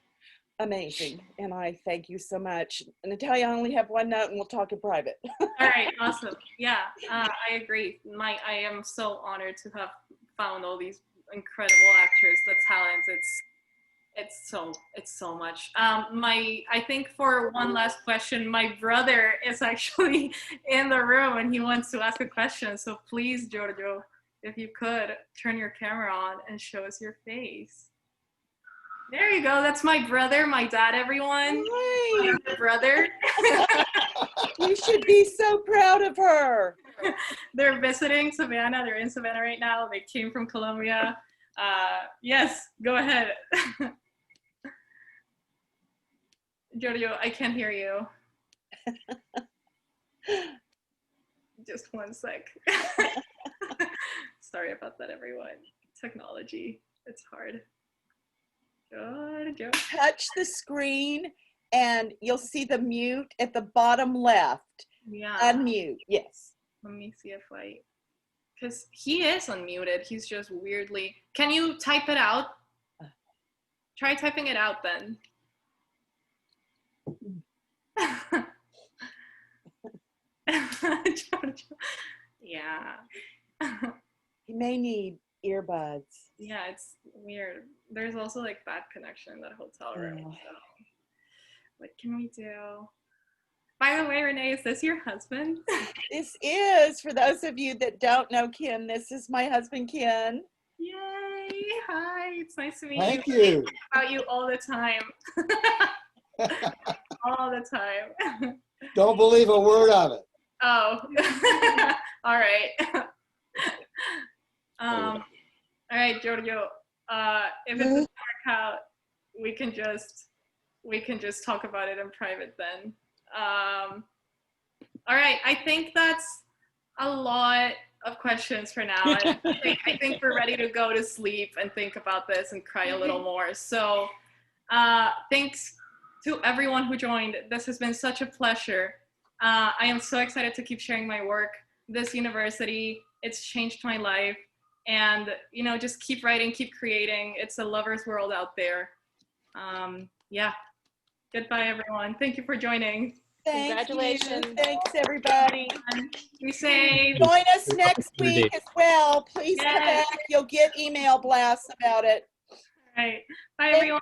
Amazing. And I thank you so much. Natalia, I only have one note and we'll talk in private. All right, awesome. Yeah, I agree. I am so honored to have found all these incredible actors, the talents. It's so much. I think for one last question, my brother is actually in the room and he wants to ask a question. So please, Giorgio, if you could turn your camera on and show us your face. There you go. That's my brother, my dad, everyone. My brother. You should be so proud of her. They're visiting Savannah. They're in Savannah right now. They came from Colombia. Yes, go ahead. Giorgio, I can't hear you. Just one sec. Sorry about that, everyone. Technology, it's hard. Giorgio. Touch the screen and you'll see the mute at the bottom left. Yeah. Unmute, yes. Let me see if because he is unmuted. He's just weirdly. Can you type it out? Try typing it out then. Yeah. He may need earbuds. Yeah, it's weird. There's also like bad connection in that hotel room. Yeah. So what can we do? By the way, Renee, is this your husband? This is, for those of you that don't know Ken, this is my husband, Ken. Yay! Hi, it's nice to meet Thank you. you. I think about you all the time. All the time. Don't believe a word of it. Oh, all right. All right, Giorgio. If it doesn't work out, we can just talk about it in private then. All right, I think that's a lot of questions for now. I think we're ready to go to sleep and think about this and cry a little more. So thanks to everyone who joined. This has been such a pleasure. I am so excited to keep sharing my work. This university, it's changed my life. And, you know, just keep writing, keep creating. It's a lover's world out there. Yeah. Goodbye, everyone. Thank you for joining. Congratulations. Thanks, everybody. Be safe. Join us next week as well. Please come back. You'll get email blasts about it. All right. Bye, everyone.